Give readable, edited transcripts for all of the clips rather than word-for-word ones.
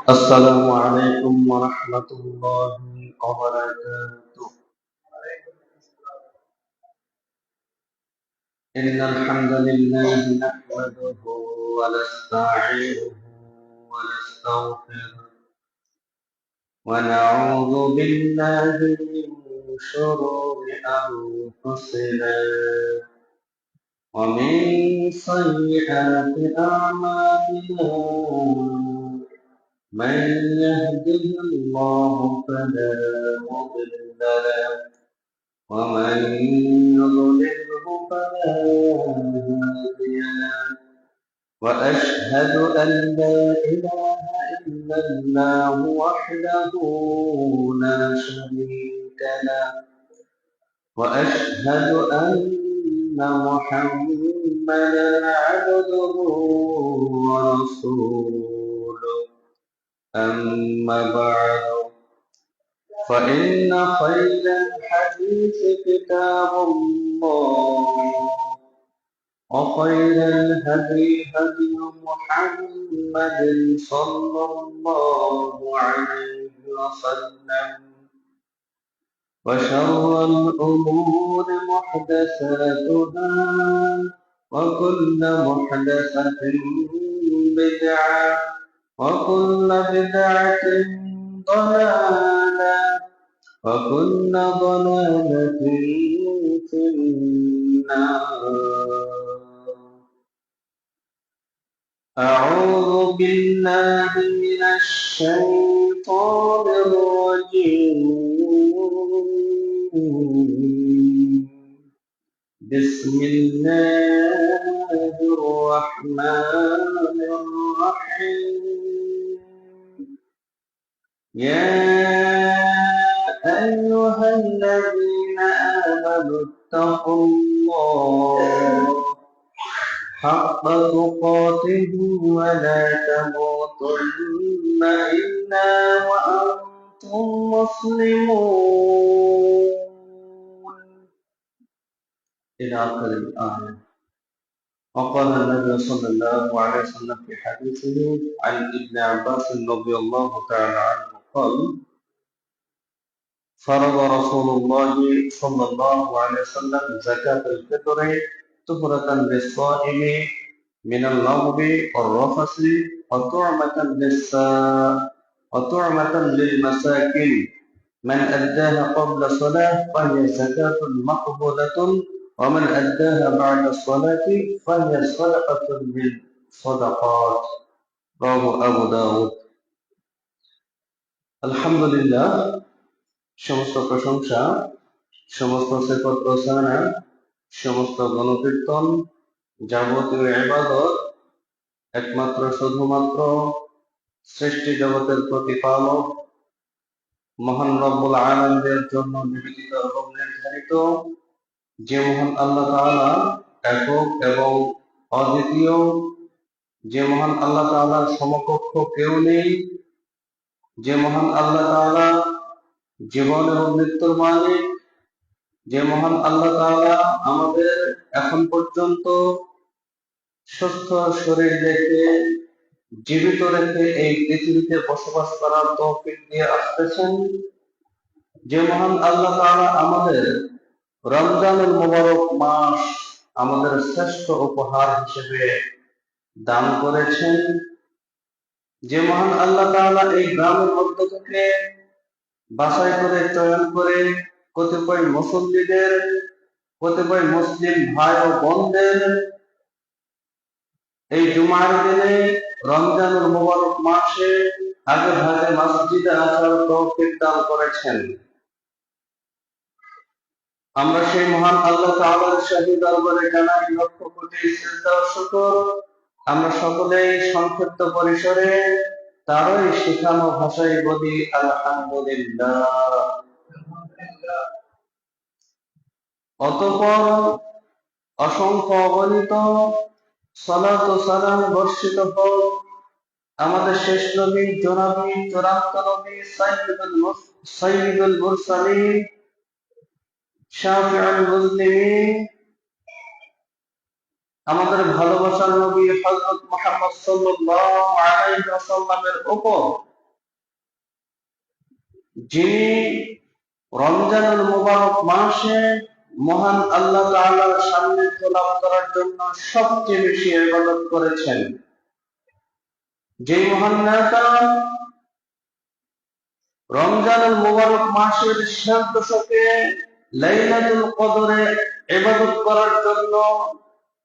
السلام عليكم ورحمة الله وبركاته. إن الحمد لله نحمده ونستعينه ونستغفره ونعوذ بالله من شرور أنفسنا ومن سيئات أعمالنا. من يهده الله فلا مضل له ومن يضلله فلا هادي له. وأشهد أن لا إله إلا الله وحده لا شريك له. وأشهد أن محمدا عبده ورسوله. أما بعد، فإن خير الحديث كتاب الله، وخير الهدي هدي محمد صلى الله عليه وسلم. وشر الأمور محدثاتها، وكل محدثة بدعة، وكل بدعة ضلالة، وكل ضلالة في النار. أعوذ بالله من الشيطان الرجيم. بسم الله الرحمن الرحيم. يا أيها الذين آمنوا اتقوا الله حق تقاته ولا تموتن إلا وأنتم مسلمون. إلى آخر الآية. وقال النبي صلى الله عليه وسلم في حديثه عن ابن عباس رضي الله تعالى عنه قال: فرض رسول الله صلى الله عليه وسلم زكاة الفطر طهرة للصائم من اللغو والرفث وطعمة للمساكين. من أداها قبل الصلاة فهي زكاة مقبولة، ومن أداها بعد الصلاة فهي صدقة للصدقات. رواه أبو داود. الحمد لله. সমস্ত প্রশংসা, সমস্ত সিফত ও সানা, সমস্ত গণকীর্তন, যাবতীয় ইবাদত একমাত্র শুধুমাত্র সৃষ্টি জগতের প্রতিপালক মহান রব্বুল আলামিনের জন্য নিবেদিত এবং নির্ধারিত, যে মহান আল্লাহ তাআলা একক এবং অদ্বিতীয়, যে মহান আল্লাহ তাআলার সমকক্ষ কেউ নেই, যে মহান আল্লাহ তাআলা জীবন এবং মৃত্যুর মালিক, যে মহান আল্লাহ তাআলা আমাদের এখন পর্যন্ত সুস্থ শরীর রেখে, জীবিত রেখে এই পৃথিবীতে বসবাস করার তৌফিক দিয়ে আসতেছেন, যে মহান আল্লাহ তাআলা আমাদের রমজানুল মুবারক মাস আমাদের শ্রেষ্ঠ উপহার হিসেবে দান করেছেন, যে মহান আল্লাহ তাআলা এই গ্রামের মধ্য থেকে বাছাই করে চয়ন করে কতিপয় মুসল্লিদের, কতিপয় মুসলিম ভাই ও বোনদের এই জুমার দিনে রমজানুল মুবারক মাসে আগে ভাগে মসজিদে আসার তৌফিক দান করেছেন। আমরা সেই মহান আল্লাহ তাআলার শাহী দরবারে জানাই লক্ষ কোটি সিজদা ও শুকর। আমরা সকলেই সংক্ষিপ্ত পরিসরে তারই শিখানো ভাষায় বলি আলহামদুলিল্লাহ। অতঃপর অসংখ্য অগণিত সালাত ও সালাম বর্ষিত হোক আমাদের শেষ নবী, জনাবী, চূড়ান্ত নবী, সাইয়্যিদুল মুরসালিন, শাফিউল মুজলিমিন, আমাদের ভালোবাসার নবী হযরত মুহাম্মদ সাল্লাল্লাহু আলাইহি ওয়াসাল্লামের উপর, যিনি রমজানুল মুবারক মাসে মহান আল্লাহ তাআলার সান্নিধ্য লাভ করার জন্য সবচেয়ে বেশি ইবাদত করেছেন। যে মহান নেতা রমজানুল মুবারক মাসের শেষ দশকে লাইলাতুল কদরে ইবাদত করার জন্য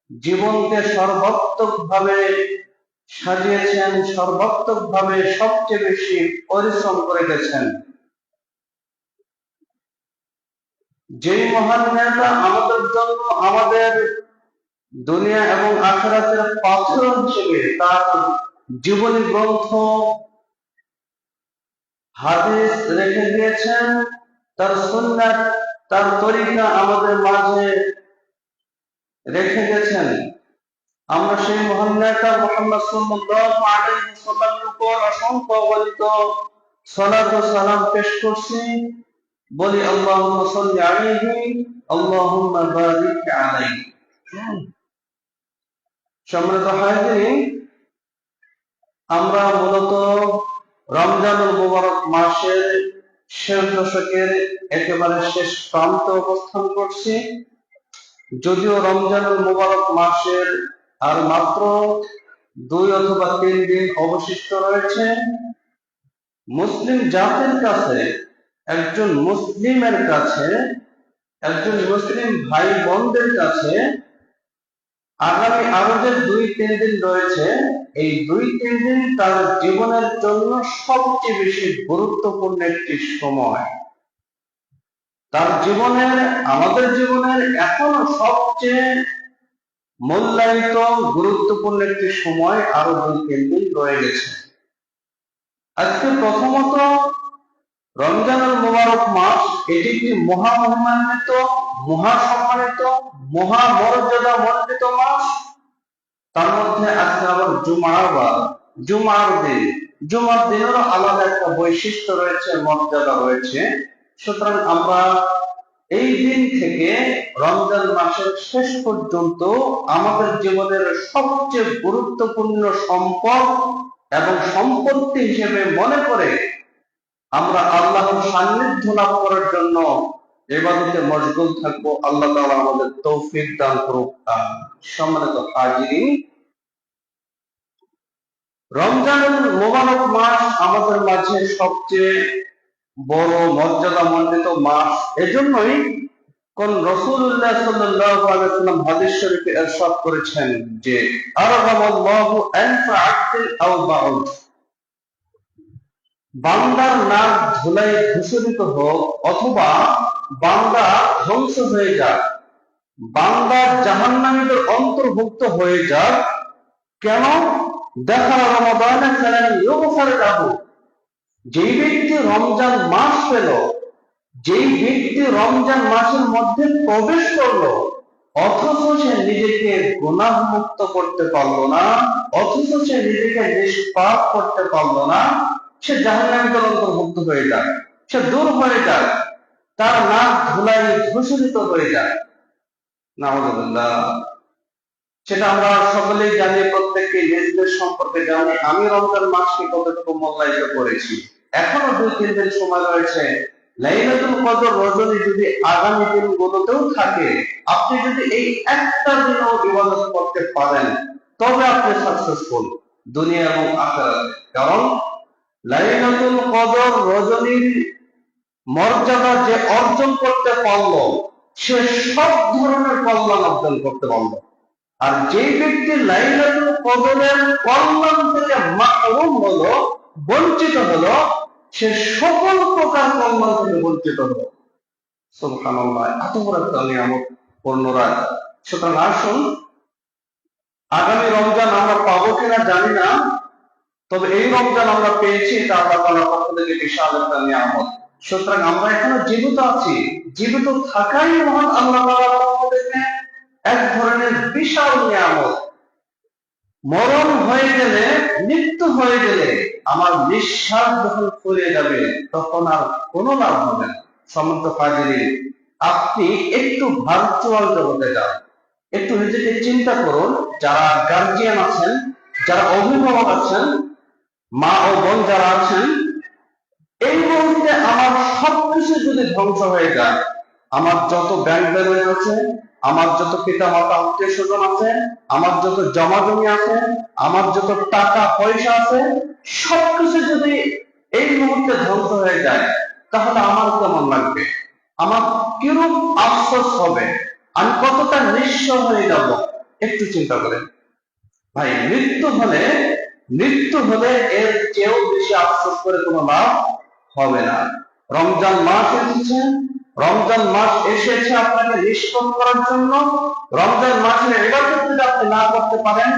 জীবনকে সর্বাত্মকভাবে সাজিয়েছেন, সর্বাত্মকভাবে সবচেয়ে বেশি পরিশ্রম করে গেছেন, যেই মহান নেতা আমাদের জন্য আমাদের দুনিয়া এবং আখিরাতের পাথর হিসেবে তার জীবনী গ্রন্থ হাদিস রেখে দিয়েছেন, তার সুন্নাত, তার তরিকা আমাদের মাঝে রেখে গেছেন। আমরা সেই মহান নেতা মুহাম্মদ সাল্লাল্লাহু আলাইহি ওয়াসাল্লামের উপর অসংখ্য অগণিত সালাত ও সালাম পেশ করছি। বলি আল্লাহুম্মা সাল্লি আলাইহি, আল্লাহুম্মা বারিক আলাইহি। সম্মানিত হাজিরিন, আমরা মূলত রমজানুল মুবারক মাসের শেষ দশকের একেবারে শেষ প্রান্তে অবস্থান করছি। যদিও রমজানুল মুবারক মাসের আর মাত্র 2 অথবা 3 দিন অবশিষ্ট রয়েছে, মুসলিম জাতির কাছে, একজন মুসলিমের কাছে, একজন মুসলিম ভাই বোনদের কাছে আগামী আরো যে 2-3 দিন রয়েছে, এই 2-3 দিন তার জীবনের জন্য সবচেয়ে বেশি গুরুত্বপূর্ণ একটি সময়। তার জীবনের, আমাদের জীবনের এখনো সবচেয়ে মূল্যায়িত গুরুত্বপূর্ণ একটি সময় আরো 2-3 দিন রয়ে গেছে। আজকে প্রথমত রমজানুল মুবারক মাস, এটি একটি মহামহিমান্বিত, মহাসম্মানিত, মহামর্যাদা মণ্ডিত মাস। তার মধ্যে আজকে আবার জুমার বার, জুমার দিন, জুমার দিনেরও আলাদা একটা বৈশিষ্ট্য রয়েছে, মর্যাদা রয়েছে। সুতরাং আমরা এই দিন থেকে রমজান মাসের শেষ পর্যন্ত আমাদের জীবনের সবচেয়ে গুরুত্বপূর্ণ সম্পদ এবং সম্পত্তি হিসেবে মনে করে আমরা আল্লাহর সান্নিধ্য লাভ করার জন্য ইবাদতে মশগুল থাকবো। আল্লাহ তাআলা আমাদের তৌফিক দান করুক। সম্মানিত হাজিরিন, রমজানুল মুবারক মাস আমাদের মাঝে সবচেয়ে বড় মর্যাদা মণ্ডিত মাস। এজন্যই কোন রাসূলুল্লাহ সাল্লাল্লাহু আলাইহি ওয়াসাল্লাম হাদিস শরীফে ইরশাদ করেছেন যে আরগামাল্লাহু আনফা আক্তিল আও বাউদ, বান্দার নাক ধুলাই ধূসরিত হোক অথবা বান্দা ধ্বংস হয়ে যাক, বান্দা জাহান্নামীদের অন্তর্ভুক্ত হয়ে যাক, কেন? দেখা রমাদানে ফালান ইউগফার লাহু, যেই ব্যক্তি রমজান মাস পেল, যেই ব্যক্তি রমজান মাসের মধ্যে প্রবেশ করলো, অথচ সে নিজেকে গুনাহ মুক্ত করতে পারলো না, অথচ সে নিজেকে নিষ্পাপ করতে পারলো না, সে জাহান্নামীদের অন্তর্ভুক্ত হয়ে যায়, সে দূর হয়ে যায়, তার নাক ধুলাই ধূসরিত হয়ে যায়। নাউযুবিল্লাহ। সেটা আমরা সকলেই জানি, প্রত্যেককে নিজেদের সম্পর্কে জানি। আমি রমজান মাসকে কতটুকু মূল্যায়িত করেছি। এখনো 2-3 দিন সময় রয়েছে। লাইলাতুল কদর রজনী যদি আগামী দিনগুলোতেও থাকে, আপনি যদি এই একটা দিনও ইবাদত করতে পারেন, তবে আপনি সাকসেসফুল দুনিয়া এবং আখিরাতে। কারণ লাইলাতুল কদর রজনীর মর্যাদা যে অর্জন করতে পারলো, সে সব ধরনের কল্যাণ অর্জন করতে পারলো। আর যে ব্যক্তি লাইলাতুল কদরের কল্যাণ থেকে মাহরুম হলো, বঞ্চিত হলো, সে সকল প্রকার কল্যাণ থেকে বঞ্চিত হলো। সুবহানাল্লাহ, এত বড় একটা নিয়ামত পূর্ণ রাত। সুতরাং আসুন, আগামী রমজান আমরা পাবো কিনা জানি না, তবে এই রমজান আমরা পেয়েছি, এটা আল্লাহ তাআলার পক্ষ থেকে বিশাল একটা নিয়ামত। সুতরাং আমরা এখনো জীবিত আছি, জীবিত থাকাই মহান আল্লাহ তাআলার পক্ষ থেকে এক ধরনের বিশাল নিয়ামত। মরণ হয়ে গেলে, মৃত্যু হয়ে গেলে, আমার নিঃশ্বাস যখন ফুরিয়ে যাবে, তখন আর কোনো লাভ হবে না। সম্মানিত হাজিরিন, আপনি একটু ভার্চুয়াল জগতে যান, একটু নিজেকে চিন্তা করুন, যারা গার্জিয়ান আছেন, যারা অভিভাবক আছেন, মা ও বোন যারা আছেন, এই মুহূর্তে আমার সবকিছু যদি ধ্বংস হয়ে যায়, আমার যত ব্যাংক ব্যালেন্স আছে, আমার যত পিতা মাতা আত্মীয় স্বজন আছে, আমার যত জমা জমি আছে, আমার যত টাকা পয়সা আছে, সবকিছু যদি এই মুহূর্তে ধ্বংস হয়ে যায়, তাহলে আমার কেমন লাগবে? আমার কিরূপ আফসোস হবে? আমি কতটা নিঃস্ব হয়ে যাব? একটু চিন্তা করেন ভাই। মৃত্যু হলে এর চেয়েও বেশি আফসোস করে কোনো লাভ হবে না। রমজান মাস এসেছে, রমজান মাস এসেছে আপনাকে নিষ্পাপ করার জন্য। রমজান মাসে ইবাদত যদি আপনি না করতে পারেন,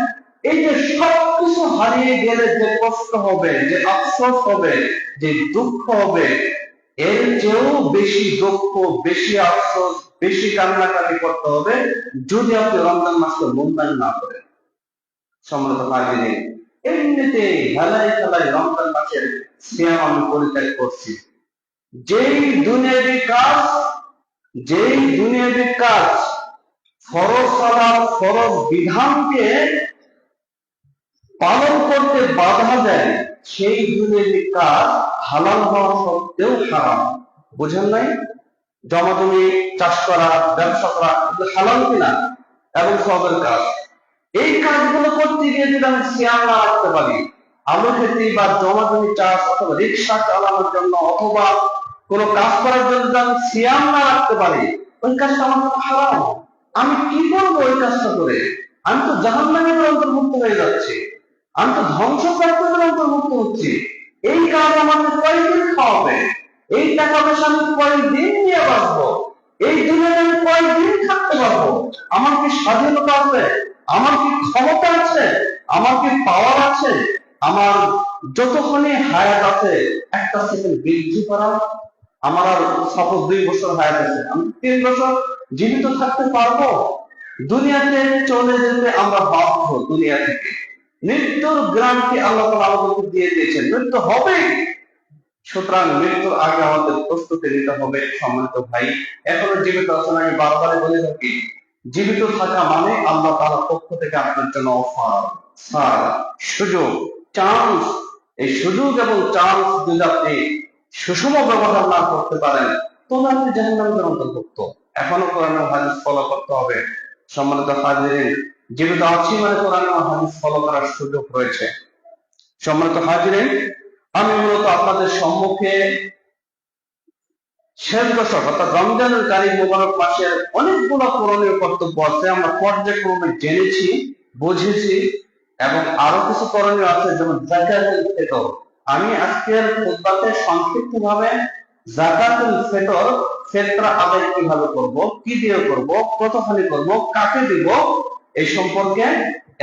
এই যে সবকিছু হারিয়ে গেলে যে কষ্ট হবে, যে আফসোস হবে, যে দুঃখ হবে, এর চেয়েও বেশি দুঃখ, বেশি আফসোস, বেশি কান্নাকাটি করতে হবে যদি আপনি রমজান মাসকে মূল্যায়ন না করেন। সম্মানিত ভাইরা, এমনিতে হেলায় খেলায় রমজান মাসের সিয়াম আমি পরিত্যাগ করছি। যেই দুনিয়াবি কাজ ফরজ সালাত, ফরজ বিধানকে পালন করতে বাধা দেয়, সেই দুনিয়াবি কাজ হালাল হওয়া সত্ত্বেও হারাম। বুঝেন নাই? জমা জমি চাষ করা, ব্যবসা করা, এগুলো হালাল কিনা এবং সবের কাজ। এই কাজগুলো করতে গিয়ে যদি আমি সিয়াম না রাখতে পারি, আলু খেতে বা জমা জমি চাষ অথবা রিক্সা চালানোর জন্য অথবা কোনো কাজ করার জন্য যদি আমি সিয়াম না রাখতে পারি, ওই কাজটা আমার জন্য হারাম। আমি কি করবো ওই কাজটা করে? আমি তো জাহান্নামের অন্তর্ভুক্ত হয়ে যাচ্ছি, আমি তো ধ্বংসপ্রাপ্তদের অন্তর্ভুক্ত হচ্ছি। এই কাজ আমাকে কয়দিন খাওয়াবে? এই টাকা পয়সা আমি কয়দিন নিয়ে বাঁচবো? এই দুনিয়ায় আমি কয়দিন থাকতে পারবো? আমার কি স্বাধীনতা আছে? আমার কি ক্ষমতা আছে? আমার কি পাওয়ার আছে? আমার যতক্ষণই হায়াত আছে একটা সেকেন্ড বৃদ্ধি করা? আমার আর সাপোজ 2 বছর হায়াত আছে, আমি 3 বছর জীবিত থাকতে পারবো? দুনিয়াতে চলে যেতে আমরা বাধ্য। দুনিয়া থেকে মৃত্যুর গ্রান্টি আল্লাহ তাআলা আমাদেরকে দিয়ে দিয়েছেন, মৃত্যু হবে। সুতরাং মৃত্যুর আগে আমাদের প্রস্তুতি নিতে হবে। সম্মানিত ভাই, এখনো জীবিত আছেন, আমি বারবার বলে থাকি, জীবিত থাকা মানে আল্লাহ তাআলার পক্ষ থেকে আপনার জন্য অফার, ছাড়, সুযোগ, চান্স। এই সুযোগ এবং চান্স যদি আপনি সুষম ব্যবহার না করতে পারেন, তাহলে আপনি জাহান্নামের অন্তর্ভুক্ত। এখনো কোরআন ও হাদিস ফলো করতে হবে। সম্মানিত হাজিরিন, জীবিত আছি মানে কোরআন ও হাদিস ফলো করার সুযোগ রয়েছে। সম্মানিত হাজিরিন, আমি মূলত আপনাদের সম্মুখে শেষ দশক অর্থাৎ রমজানুল কারীম মুবারক মাসের অনেকগুলো করণীয় কর্তব্য আছে, আমরা পর্যায়ক্রমে জেনেছি, বুঝেছি, এবং আরো কিছু করণীয় আছে, যেমন যাকাতুল ফিতর। আমি আজকের খুতবাতে সংক্ষিপ্তভাবে যাকাতুল ফিতর, ফিতরা আদায় কিভাবে করব, কি দিয়ে করব, কতখানি করব, কাকে দিব, এই সম্পর্কে,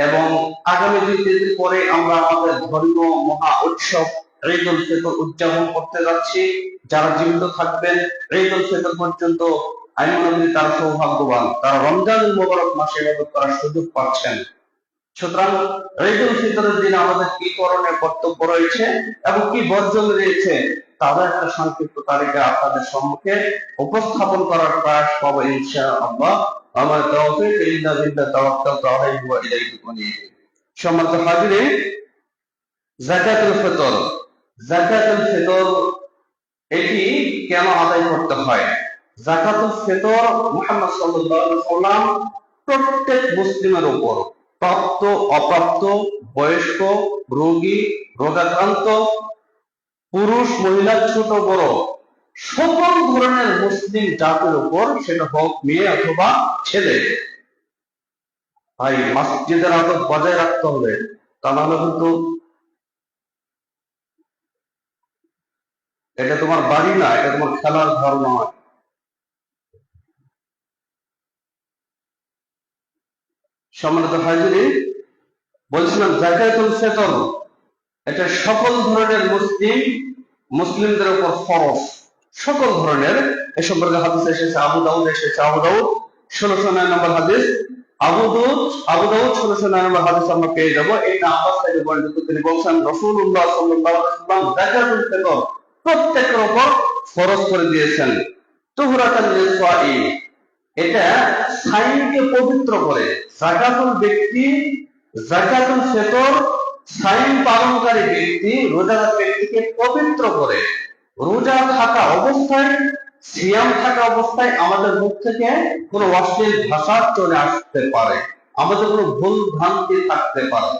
এবং আগামী 2-3 দিন পরে আমরা আমাদের ধর্মীয় মহা উৎসব ঈদুল ফিতর উদযাপন করতে যাচ্ছি। যারা জীবিত থাকবেন ঈদুল ফিতর পর্যন্ত, আমি মনে করি তারা সৌভাগ্যবান, তারা রমজানুল মুবারক মাসে ইবাদত করার সুযোগ পাচ্ছেন। সুতরাং ঈদুল ফিতরের দিন আমাদের কি করণীয় কর্তব্য রয়েছে এবং কি বর্জন রয়েছে, তাদের একটা সংক্ষিপ্ত তালিকা আপনাদের সম্মুখে উপস্থাপন করার প্রয়াস করব ইনশাআল্লাহ। আমার তৌফিক ইল্লা বিল্লাহ, তাওয়াক্কালতু আলাইহি ওয়া ইলাইহি উনীব। সম্মানিত হাজিরিন, যাকাতুল ফিতর, যাকাতুল ফিতর এটি কেন আদায় করতে হয়? যাকাতুল ফিতর মুহাম্মদ সাল্লাল্লাহু আলাইহি ওয়াসাল্লাম প্রত্যেক মুসলিমের উপর, প্রাপ্ত, অপ্রাপ্ত, বয়স্ক, রোগী, রোগাক্রান্ত, পুরুষ, মহিলা, ছোট বড় সকল ধরনের মুসলিম জাতির উপর, সেটা হোক মেয়ে অথবা ছেলে, ভাই মসজিদের আদব বজায় রাখতে হবে। তা নাহলে কিন্তু এটা তোমার বাড়ি না, এটা তোমার খেলার ঘর নয়। সম্মানিত হাজিরিন, বলছিলাম যাকাতুল ফিতর এটা সকল ধরনের মুসলিমদের উপর ফরজ, সকল ধরনের। এ সম্পর্কে হাদিস এসেছে, আবু দাউদ এসেছে, আবু দাউদ 1609 নম্বর হাদিস, আবু দাউদ 1609 নম্বর হাদিস আমরা পেয়ে যাব। এই আব্বাস থেকে বর্ণিত, তিনি বলছেন রাসূলুল্লাহ সাল্লাল্লাহু আলাইহি ওয়াসাল্লাম যাকাতুল ফিতর প্রত্যেকের উপর ফরজ করে দিয়েছেন। তুহরাতান লিসাইম, এটা সাইমকে পবিত্র করে। যাকাতুল ব্যক্তি, যাকাতুল ফিতর সাইম পালনকারী ব্যক্তি, রোজাদার ব্যক্তিকে পবিত্র করে। রোজা থাকা অবস্থায়, সিয়াম থাকা অবস্থায় আমাদের মুখ থেকে কোনো অশ্লীল ভাষা চলে আসতে পারে, আমাদের কোনো ভুল ভ্রান্তি থাকতে পারে।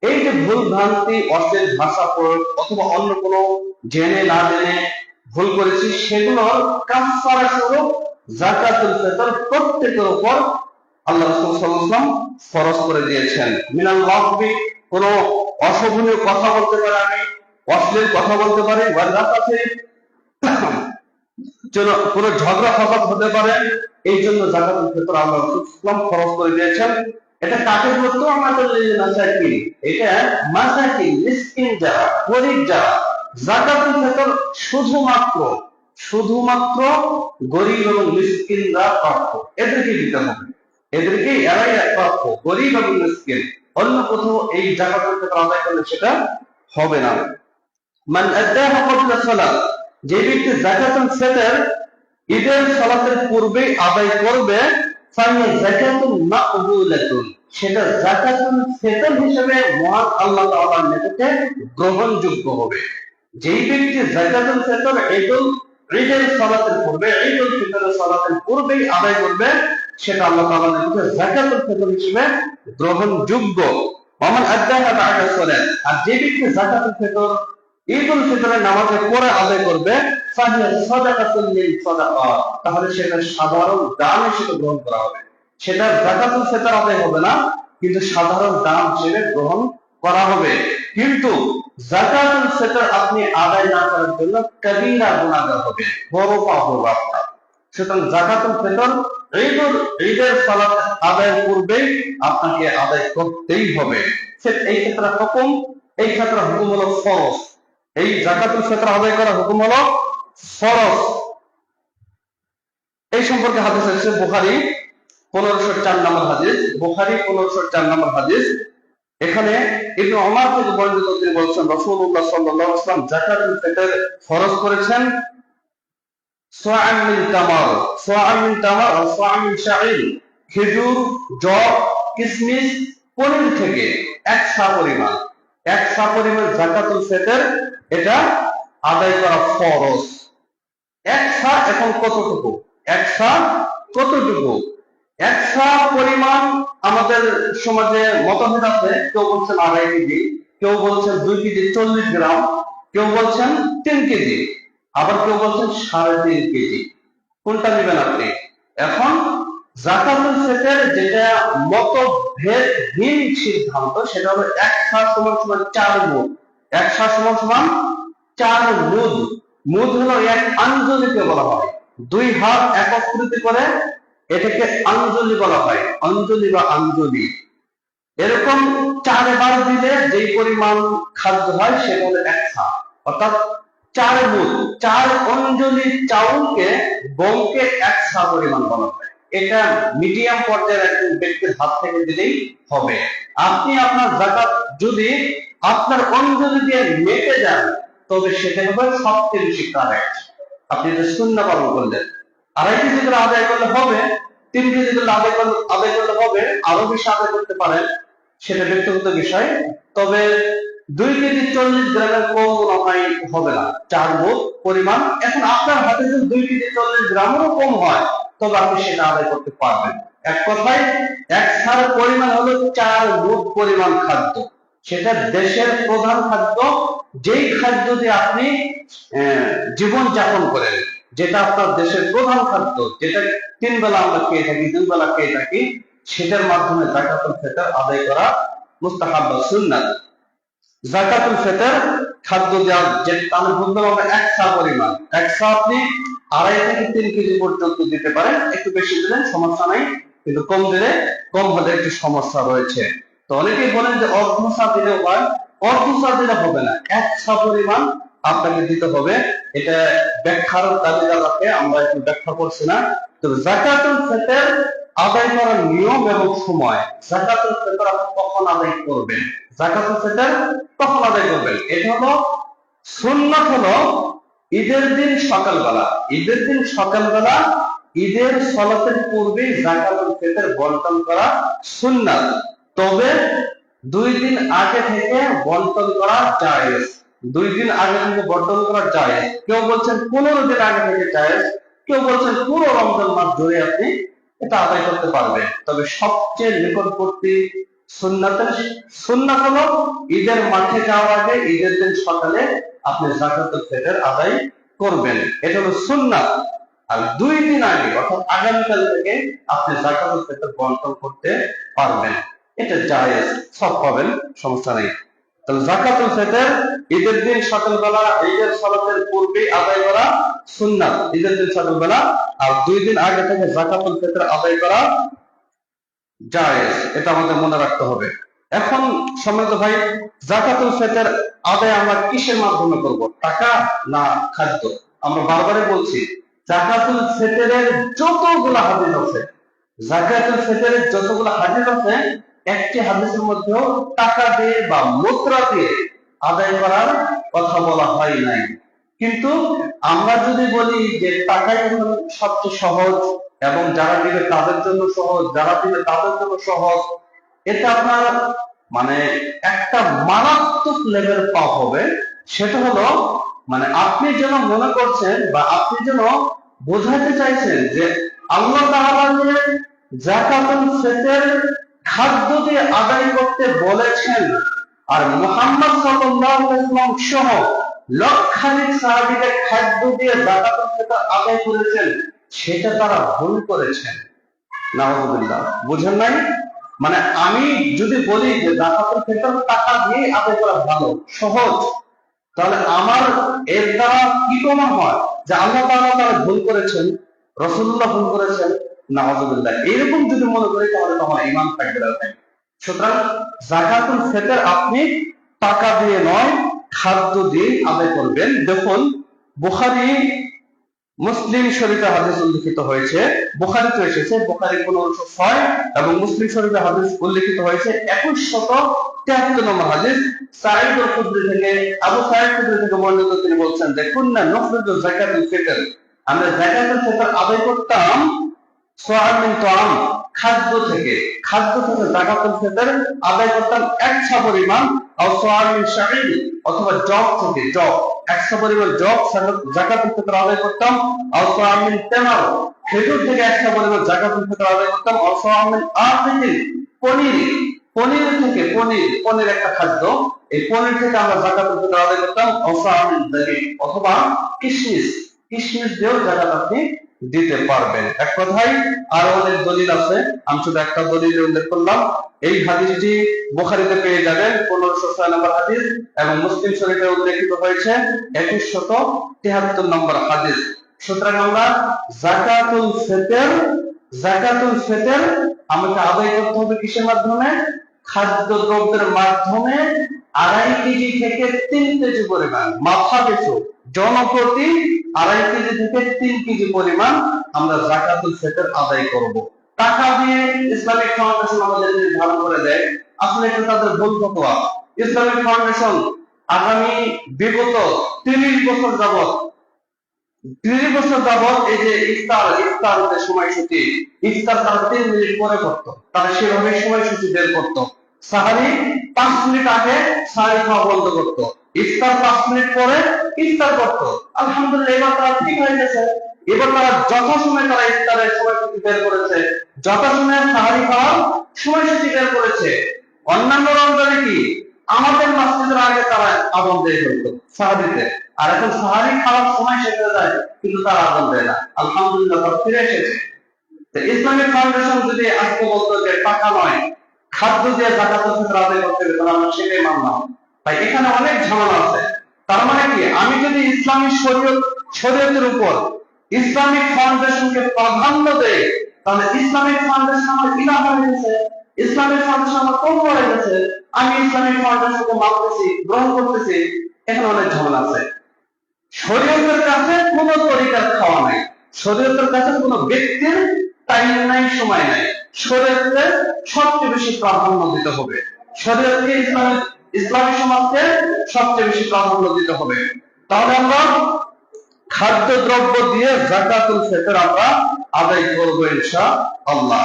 এই যে ভুল ভ্রান্তি, অশ্লীল ভাষা প্রয়োগ অথবা অন্য কোনো জেনে না জেনে ভুল করেছি, সেগুলোর কাফারা স্বরূপ যাকাতুল ফিতর প্রত্যেকের উপর আল্লাহ রাসূল সাল্লাল্লাহু আলাইহি ওয়াসাল্লাম ফরজ করে দিয়েছেন। মিনাল লাগবি, কোনো অশোভনীয় কথা বলতে পারে আমি, অশ্লীল কথা বলতে পারি, ওয়াল রাফাতি, কোনো ঝগড়া ফাসাদ হতে পারে, এই জন্য যাকাতুল ফিতর আল্লাহ রাসূল সাল্লাল্লাহু আলাইহি ওয়াসাল্লাম ফরজ করে দিয়েছেন। এটা কাকে বলতো? আমাদের মাসাকিন, এটা মাসাকিন, মিসকিন যারা, গরীব যারা। যাকাতুল ফিতর শুধুমাত্র গরীব এবং মিসকিনরা প্রাপ্য, এদেরকে দিতে হবে, এদেরকে এরাই প্রাপ্য, গরীব এবং মিসকিন। অন্য কোথাও এই যাকাতুল ফিতর আদায় করলে সেটা হবে না। মান আদাহা ক্বাবলা সালাত, যে ব্যক্তি যাকাতুল ফিতর ঈদের সালাতের পূর্বে আদায় করবে, ফাহিয়া যাকাতুন মাকবুলাতুন, সেটা যাকাতুল ফিতর হিসেবে মহান আল্লাহ তাআলার নিকটে গ্রহণযোগ্য হবে। যেই ব্যক্তি যাকাতুল ফিতর ঈদের সালাতের পূর্বে, ঈদুল ফিতরের সালাতের পূর্বেই আদায় করবে, সেটা আল্লাহ তাআলার নিকটে যাকাতুল ফিতর হিসেবে গ্রহণযোগ্য। ওমান আদাহা বা'দা সালাত, আর যে ব্যক্তি যাকাতুল ফিতর ঈদুল ফিতরের নামাজের পরে আদায় করবে, ফাহিয়া সাদাকাতুল লিল সাদাকা, তাহলে সেটা সাধারণ দান হিসেবে গ্রহণ করা হবে। সেটা যাকাতুল ফিতর আদায় হবে না, কিন্তু সাধারণ দান হিসেবে গ্রহণ করা হবে। কিন্তু যাকাতুল ফিতর আপনি আদায় না করার জন্য কবিরা গুনাহগার হবে, বড় পাপ হবে আপনার। সুতরাং যাকাতুল ফিতর ঈদের সালাত আদায়ের পূর্বেই আপনাকে আদায় করতেই হবে। এই ক্ষেত্রে হুকুম, এই ক্ষেত্রে হুকুম হলো ফরজ। এই যাকাতুল ফিতর আদায় করা হুকুম হলো ফরজ। এই সম্পর্কে হাদিস আছে বুখারী 1504 নম্বর হাদিস, বুখারী 1504 নম্বর হাদিস। এখানে ইবনে ওমর থেকে বর্ণিত, তিনি বলেছেন রাসূলুল্লাহ সাল্লাল্লাহু আলাইহি ওয়াসাল্লাম যাকাতুল ফিতর ফরজ করেছেন সাআম মিন তামার, সাআম মিন তামার আর সাআম মিন শাঈর, খেজুর, জব, কিশমিশ, পনির থেকে এক সা পরিমাণ, যাকাতুল ফিতর এটা আদায় করা ফরজ। এক সা এখন কতটুকু? এক সা কতটুকু? এক সা পরিমাণ আমাদের সমাজে মতভেদ আছে। কেউ বলছেন 2.5 কেজি, কেউ বলছেন 2 কেজি 40 গ্রাম, কেউ বলছেন 3 কেজি, আবার কেউ বলছেন 3.5 কেজি। কোনটা নেবেন আপনি? এখন যাকাতুল ফিতর যেটা মতভেদহীন সিদ্ধান্ত, সেটা হলো এক সা সমান 4 মুদ। এক সা সমান 4 মুদ। মুদ হলো এক আঞ্জলিকে বলা হয়, 2 হাত একত্রিত করে এটাকে আঞ্জলি বলা হয়, অঞ্জলি বা আঞ্জলি। এরকম 4 বার দিলে যেই পরিমাণ খাদ্য হয় সেটা হলো এক সা, অর্থাৎ 4 মুদ, 4 অঞ্জলি চাউলকে গমকে এক সা পরিমাণ বলা হয়। এটা মিডিয়াম পর্যায়ের একজন ব্যক্তির হাত থেকে দিলেই হবে। আপনি আপনার যাকাত যদি আপনার অঞ্জলি দিয়ে মেপে যান, তবে সেটা হবে সবচেয়ে বেশি কারেক্ট। আপনি যে সুন্নাহ পালন করলেন, 2.5 কেজি করে আদায় করলে হবে, 3 কেজি করে আদায় করলে হবে, আরো বেশি আদায় করতে পারেন, সেটা ব্যক্তিগত বিষয়। তবে 2 কেজি 40 গ্রামের কম মনে হয় হবে না, 4 মুদ পরিমাণ। এখন আপনার হাতে যদি 2 কেজি 40 গ্রামেরও কম হয়, তবে আপনি সেটা আদায় করতে পারবেন। এক কথায় এক সার পরিমাণ হলো 4 মুদ পরিমাণ খাদ্য। সেটা দেশের প্রধান খাদ্য, যেই খাদ্য দিয়ে আপনি জীবন যাপন করেন, যেটা আপনার দেশের প্রধান খাদ্য, যেটা 3 বেলা আমরা খেয়ে থাকি, 2 বেলা খেয়ে থাকি, সেটার মাধ্যমে যাকাতুল ফিতর আদায় করা মুস্তাহাব বা সুন্নাত। যাকাতুল ফিতর খাদ্য দেওয়ার যে আমি বললাম আমরা এক সা পরিমাণ, এক সা আপনি 2.5 থেকে 3 কেজি পর্যন্ত দিতে পারেন। একটু বেশি দিলেন সমস্যা নাই, কিন্তু কম হলে একটু সমস্যা রয়েছে। তো অনেকেই বলেন যে অর্ধ সা দিলেও হয়, অর্ধ সা দিলে হবে না, এক সা পরিমাণ আপনাকে দিতে হবে। এটা ব্যাখ্যার তালিকা রাখে, আমরা একটু ব্যাখ্যা করছি না। তো যাকাতুল ফিতর আদায় করার নিয়ম এবং সময়, যাকাতুল ফিতর আপনি কখন আদায় করবেন, যাকাতুল ফিতর কখন আদায় করবেন, এটা হলো সুন্নাত হলো ঈদের দিন সকালবেলা। ঈদের দিন সকালবেলা ঈদের সালাতের পূর্বে যাকাতুল ফিতর বন্টন করা সুন্নাত, তবে 2 দিন আগে থেকে বন্টন করা জায়েজ। 2 দিন আগে থেকে বন্টন করা জায়েজ। কেউ বলছেন 15 দিন আগে থেকে জায়েজ, কেউ বলছেন পুরো রমজান মাস ধরে আপনি এটা আদায় করতে পারবেন। তবে সবচেয়ে নিকটবর্তী সুন্নাত হলো ঈদের মাঠে যাওয়ার আগে ঈদের দিন সকালে আপনি যাকাতুল ফিতর আদায় করবেন, এটা হলো সুন্নাত। আর 2 দিন আগে অর্থাৎ আগামীকাল থেকে আপনি যাকাতুল ফিতর বন্টন করতে পারবেন, এটা জায়েজ, সব পাবেন, সমস্যা নেই। তাহলে যাকাতুল ফিতর ঈদের দিন সকালবেলা ঈদের সালাতের পূর্বে আদায় করা সুন্নাত, ঈদের দিন সকালবেলা, আর 2 দিন আগে থেকে যাকাতুল ফিতর আদায় করা জায়েজ, এটা আমাদের মনে রাখতে হবে। এখন সম্মানিত ভাই, যাকাতুল ফিতর আদায় আমরা কিসের মাধ্যমে করব, টাকা না খাদ্য? আমরা বারবারই বলছি যাকাতুল ফিতরের যতগুলো হাদিস আছে, যাকাতুল ফিতরের যতগুলো হাদিস আছে, একটি হাদিসের মধ্যেও টাকা দিয়ে বা মুদ্রা দিয়ে আদায় করার কথা বলা হয় নাই। কিন্তু আমরা যদি বলি যে টাকাই এখন সবচেয়ে সহজ এবং যারা দিবে তাদের জন্য সহজ, যারা দিবে তাদের জন্য সহজ, এটা আপনার মানে একটা মারাত্মক লেভেল পাপ হবে। সেটা হলো মানে আপনি যেন মনে করছেন বা আপনি যেন বোঝাতে চাইছেন যে আল্লাহ তাআলা যে যাকাতুল ফিতর খাদ্য দিয়ে আদায় করতে বলেছেন, আর মুহাম্মদ সাল্লাল্লাহু আলাইহি ওয়াসাল্লাম সহ লক্ষাধিক সাহাবীকে খাদ্য দিয়ে যাকাতুল ফিতর আদায় করেছেন, সেটা তারা ভুল করেছেন। নাউযুবিল্লাহ, বুঝেন নাই? মানে আমি যদি বলি যে যাকাতুল ফিতর টাকা দিয়ে আদায় করা ভালো, সহজ, তাহলে আমার এর দ্বারা কি প্রমাণ হয় যে আল্লাহ তাআলা তারা ভুল করেছেন, রাসূলুল্লাহ ভুল করেছেন? নাউযুবিল্লাহ, এরকম যদি মনে করি তাহলে তো আমার ঈমান থাকবে না। সুতরাং যাকাতুল ফিতর আপনি টাকা দিয়ে নয়, খাদ্য দিয়ে আদায় করবেন। দেখুন, বুখারী মুসলিম শরীফে হাদিস উল্লেখিত হয়েছে, বুখারীতে এসেছে, বুখারী 1506 এবং মুসলিম শরীফে হাদিস উল্লেখিত হয়েছে 2173 নম্বর হাদিস। সাঈদ আল-খুদরি থেকে, আবু সাঈদ খুদরি থেকে বর্ণিত, তিনি বলছেন যে কুননা নুখরিজু যাকাতুল ফিতর, আমরা যাকাতুল ফিতর আদায় করতাম সোয়ার মিন তাআম, খাদ্য থেকে যাকাতুল ফিতর আদায় করতাম 1 ছা পরিমাণ, আর সোয়ার মিন শাঈর অথবা জব থেকে, জব 1 ছা পরিমাণ জব যাকাতুল ফিতর আদায় করতাম, আর সোয়ার মিন তামার খেজুর থেকে 1 ছা পরিমাণ যাকাতুল ফিতর আদায় করতাম, আর সোয়ার মিন আতিকিল পনির থেকে, পনির একটা খাদ্য, এই পনির থেকে আমরা যাকাতুল ফিতর আদায় করতাম, আর সোয়ার মিন দাবিব অথবা কিশমিশ দিয়েও যাকাত আপনি দিতে পারবেন। এক কথায় আরো অনেক দলিল আছে, আমি শুধু একটা দলিল উল্লেখ করলাম। এই হাদিসটি বুখারীতে পেয়ে যাবেন 1506 নম্বর হাদিস, এবং মুসলিম শরীফে উল্লেখিত হয়েছে 2173 নম্বর হাদিস। সুতরাং আমরা যাকাতুল ফিতর আমাকে আদায় করতে হবে কিসের মাধ্যমে? খাদ্য দ্রব্যের মাধ্যমে 2.5 কেজি থেকে 3 কেজি পরিমাণ, মাথা পিছু জনপ্রতি 2.5 কেজি থেকে 3 কেজি পরিমাণ আমরা যাকাতুল ফিতর আদায় করব। টাকা দিয়ে ইসলামিক ফাউন্ডেশন আমাদের নির্ধারণ করে দেয়, আসলে এটা তাদের ভুল ফতোয়া। ইসলামিক ফাউন্ডেশন আগামী বিগত 30 বছর যাবত এই যে ইফতার সময়সূচি, ইফতার তারা 3 মিনিট পরে করতো, তারা সেভাবে সময়সূচি বের করতো। সাহারি 5 মিনিট আগে সাহারি খাওয়া বন্ধ করতো, ইফতার 5 মিনিট পরে ইফতার করতো। আলহামদুলিল্লাহ, এবার তারা ঠিক হয়ে গেছে। এবার তারা যথাসময়ে তারা ইফতারের সময়সূচি বের করেছে, যথাসময়ে সাহারি খাওয়ার সময়সূচি বের করেছে। অন্যান্য রমজানে কি আমাদের মসজিদের আগে তারা আযান দিয়ে ফেলতো সাহারিতে, আর এখন সাহারি খাওয়ার সময় শেষ হয়ে যায় কিন্তু তারা আযান দেয় না। আলহামদুলিল্লাহ, তারা ফিরে এসেছে। ইসলামিক ফাউন্ডেশন যদি আজকে বলতো যে টাকা নয়, খাদ্য দিয়ে যাকাতুল ফিতর আদায় করতে হবে, তাহলে আমরা সেটাই মানলাম। তাই এখানে অনেক ঝামেলা আছে। তার মানে কি, আমি যদি ইসলামী শরীয়তের উপর ইসলামিক ফাউন্ডেশনকে প্রাধান্য দেই, তাহলে ইসলামিক ফাউন্ডেশন আমার ইলাহ হয়ে গেছে, ইসলামিক ফাউন্ডেশন আমার কম হয়ে গেছে, আমি ইসলামিক ফাউন্ডেশনকে মানতেছি, গ্রহণ করতেছি। এখানে অনেক ঝামেলা আছে। শরীয়তের কাছে কোনো তরিকার খাওয়া নাই, শরীয়তের কাছে কোনো ব্যক্তির টাইম নাই, সময় নাই। শরীয়তের সবচেয়ে বেশি প্রাধান্য দিতে হবে, শরীয়তকে ইসলামী সমাজকে সবচেয়ে বেশি প্রাধান্য দিতে হবে। তাহলে আমরা খাদ্যদ্রব্য দিয়ে যাকাতুল ফিতর আমরা আদায় করব ইনশাআল্লাহ।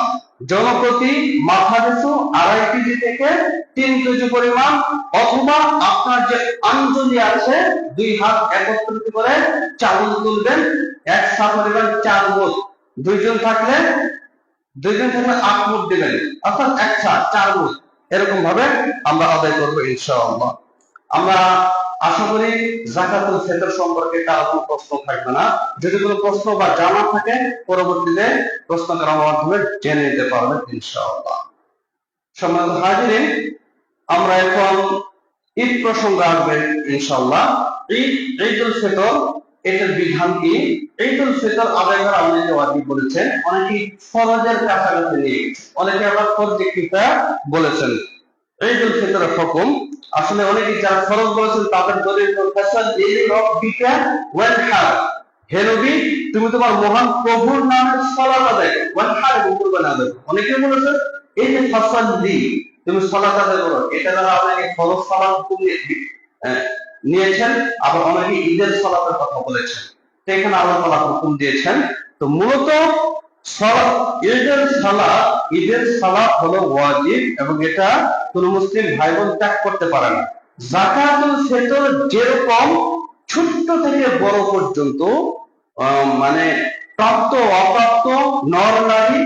জনপ্রতি মাথা পিছু 2.5 কেজি থেকে 3 কেজি পরিমাণ, অথবা আপনার যে আঞ্জলি আছে 2 হাত একত্রিত করে চাউল তুলবেন, 1 সা পরিমাণ 4 মুঠ, দুইজন থাকলে 8 মুঠ দিবেন, অর্থাৎ 1 সা 4 মুঠ, এরকম ভাবে আমরা আদায় করব ইনশাআল্লাহ। আমরা আশা করি যাকাতুল ফিতর সম্পর্কে কারো কোনো প্রশ্ন থাকবে না। যদি কোনো প্রশ্ন বা জানা থাকে পরবর্তীতে প্রশ্ন করার মাধ্যমে জেনে নিতে পারবেন ইনশাআল্লাহ। সম্মানিত হাজিরিন, আমরা এখন ঈদ প্রসঙ্গে আসবে ইনশাআল্লাহ। ঈদুল ফিতর, এটার বিধান কি? ঈদুল ফিতর আদায় করা অনেকে ওয়াজিব বলেছেন, অনেকে ফরজের কাছাকাছি নিয়ে গেছে, অনেকে আবার ফরজে কিফায়া বলেছেন। ঈদুল ফিতরের হুকুম, আসলে অনেকে যারা ফরজ বলেছেন তাদের দলিল মুফাসসাল লিলি রাব্বিকা ওয়ানহার, হে নবী তুমি তোমার মহান প্রভুর নামে সালাত আদায় করো, ওয়ানহার কুরবানি আদায় করো। অনেকে বলেছেন এই যে ফাসাল্লি তুমি সালাত আদায় করো, এটা দ্বারা অনেকে ফরজ সালাত হুকুম নিয়েছেন, আবার অনেকে ঈদের সালাতের কথা বলেছেন। তো এখানে আল্লাহ তাআলা হুকুম দিয়েছেন। তো মূলত ঈদের সালাত হলো ওয়াজিব, এবং এটা কোন মুসলিম ভাই বোন ত্যাগ করতে পারে না। যাকাতুল ফিতর যেরকম ছোট্ট থেকে বড় পর্যন্ত, মানে প্রাপ্ত অপ্রাপ্ত, নর নারী,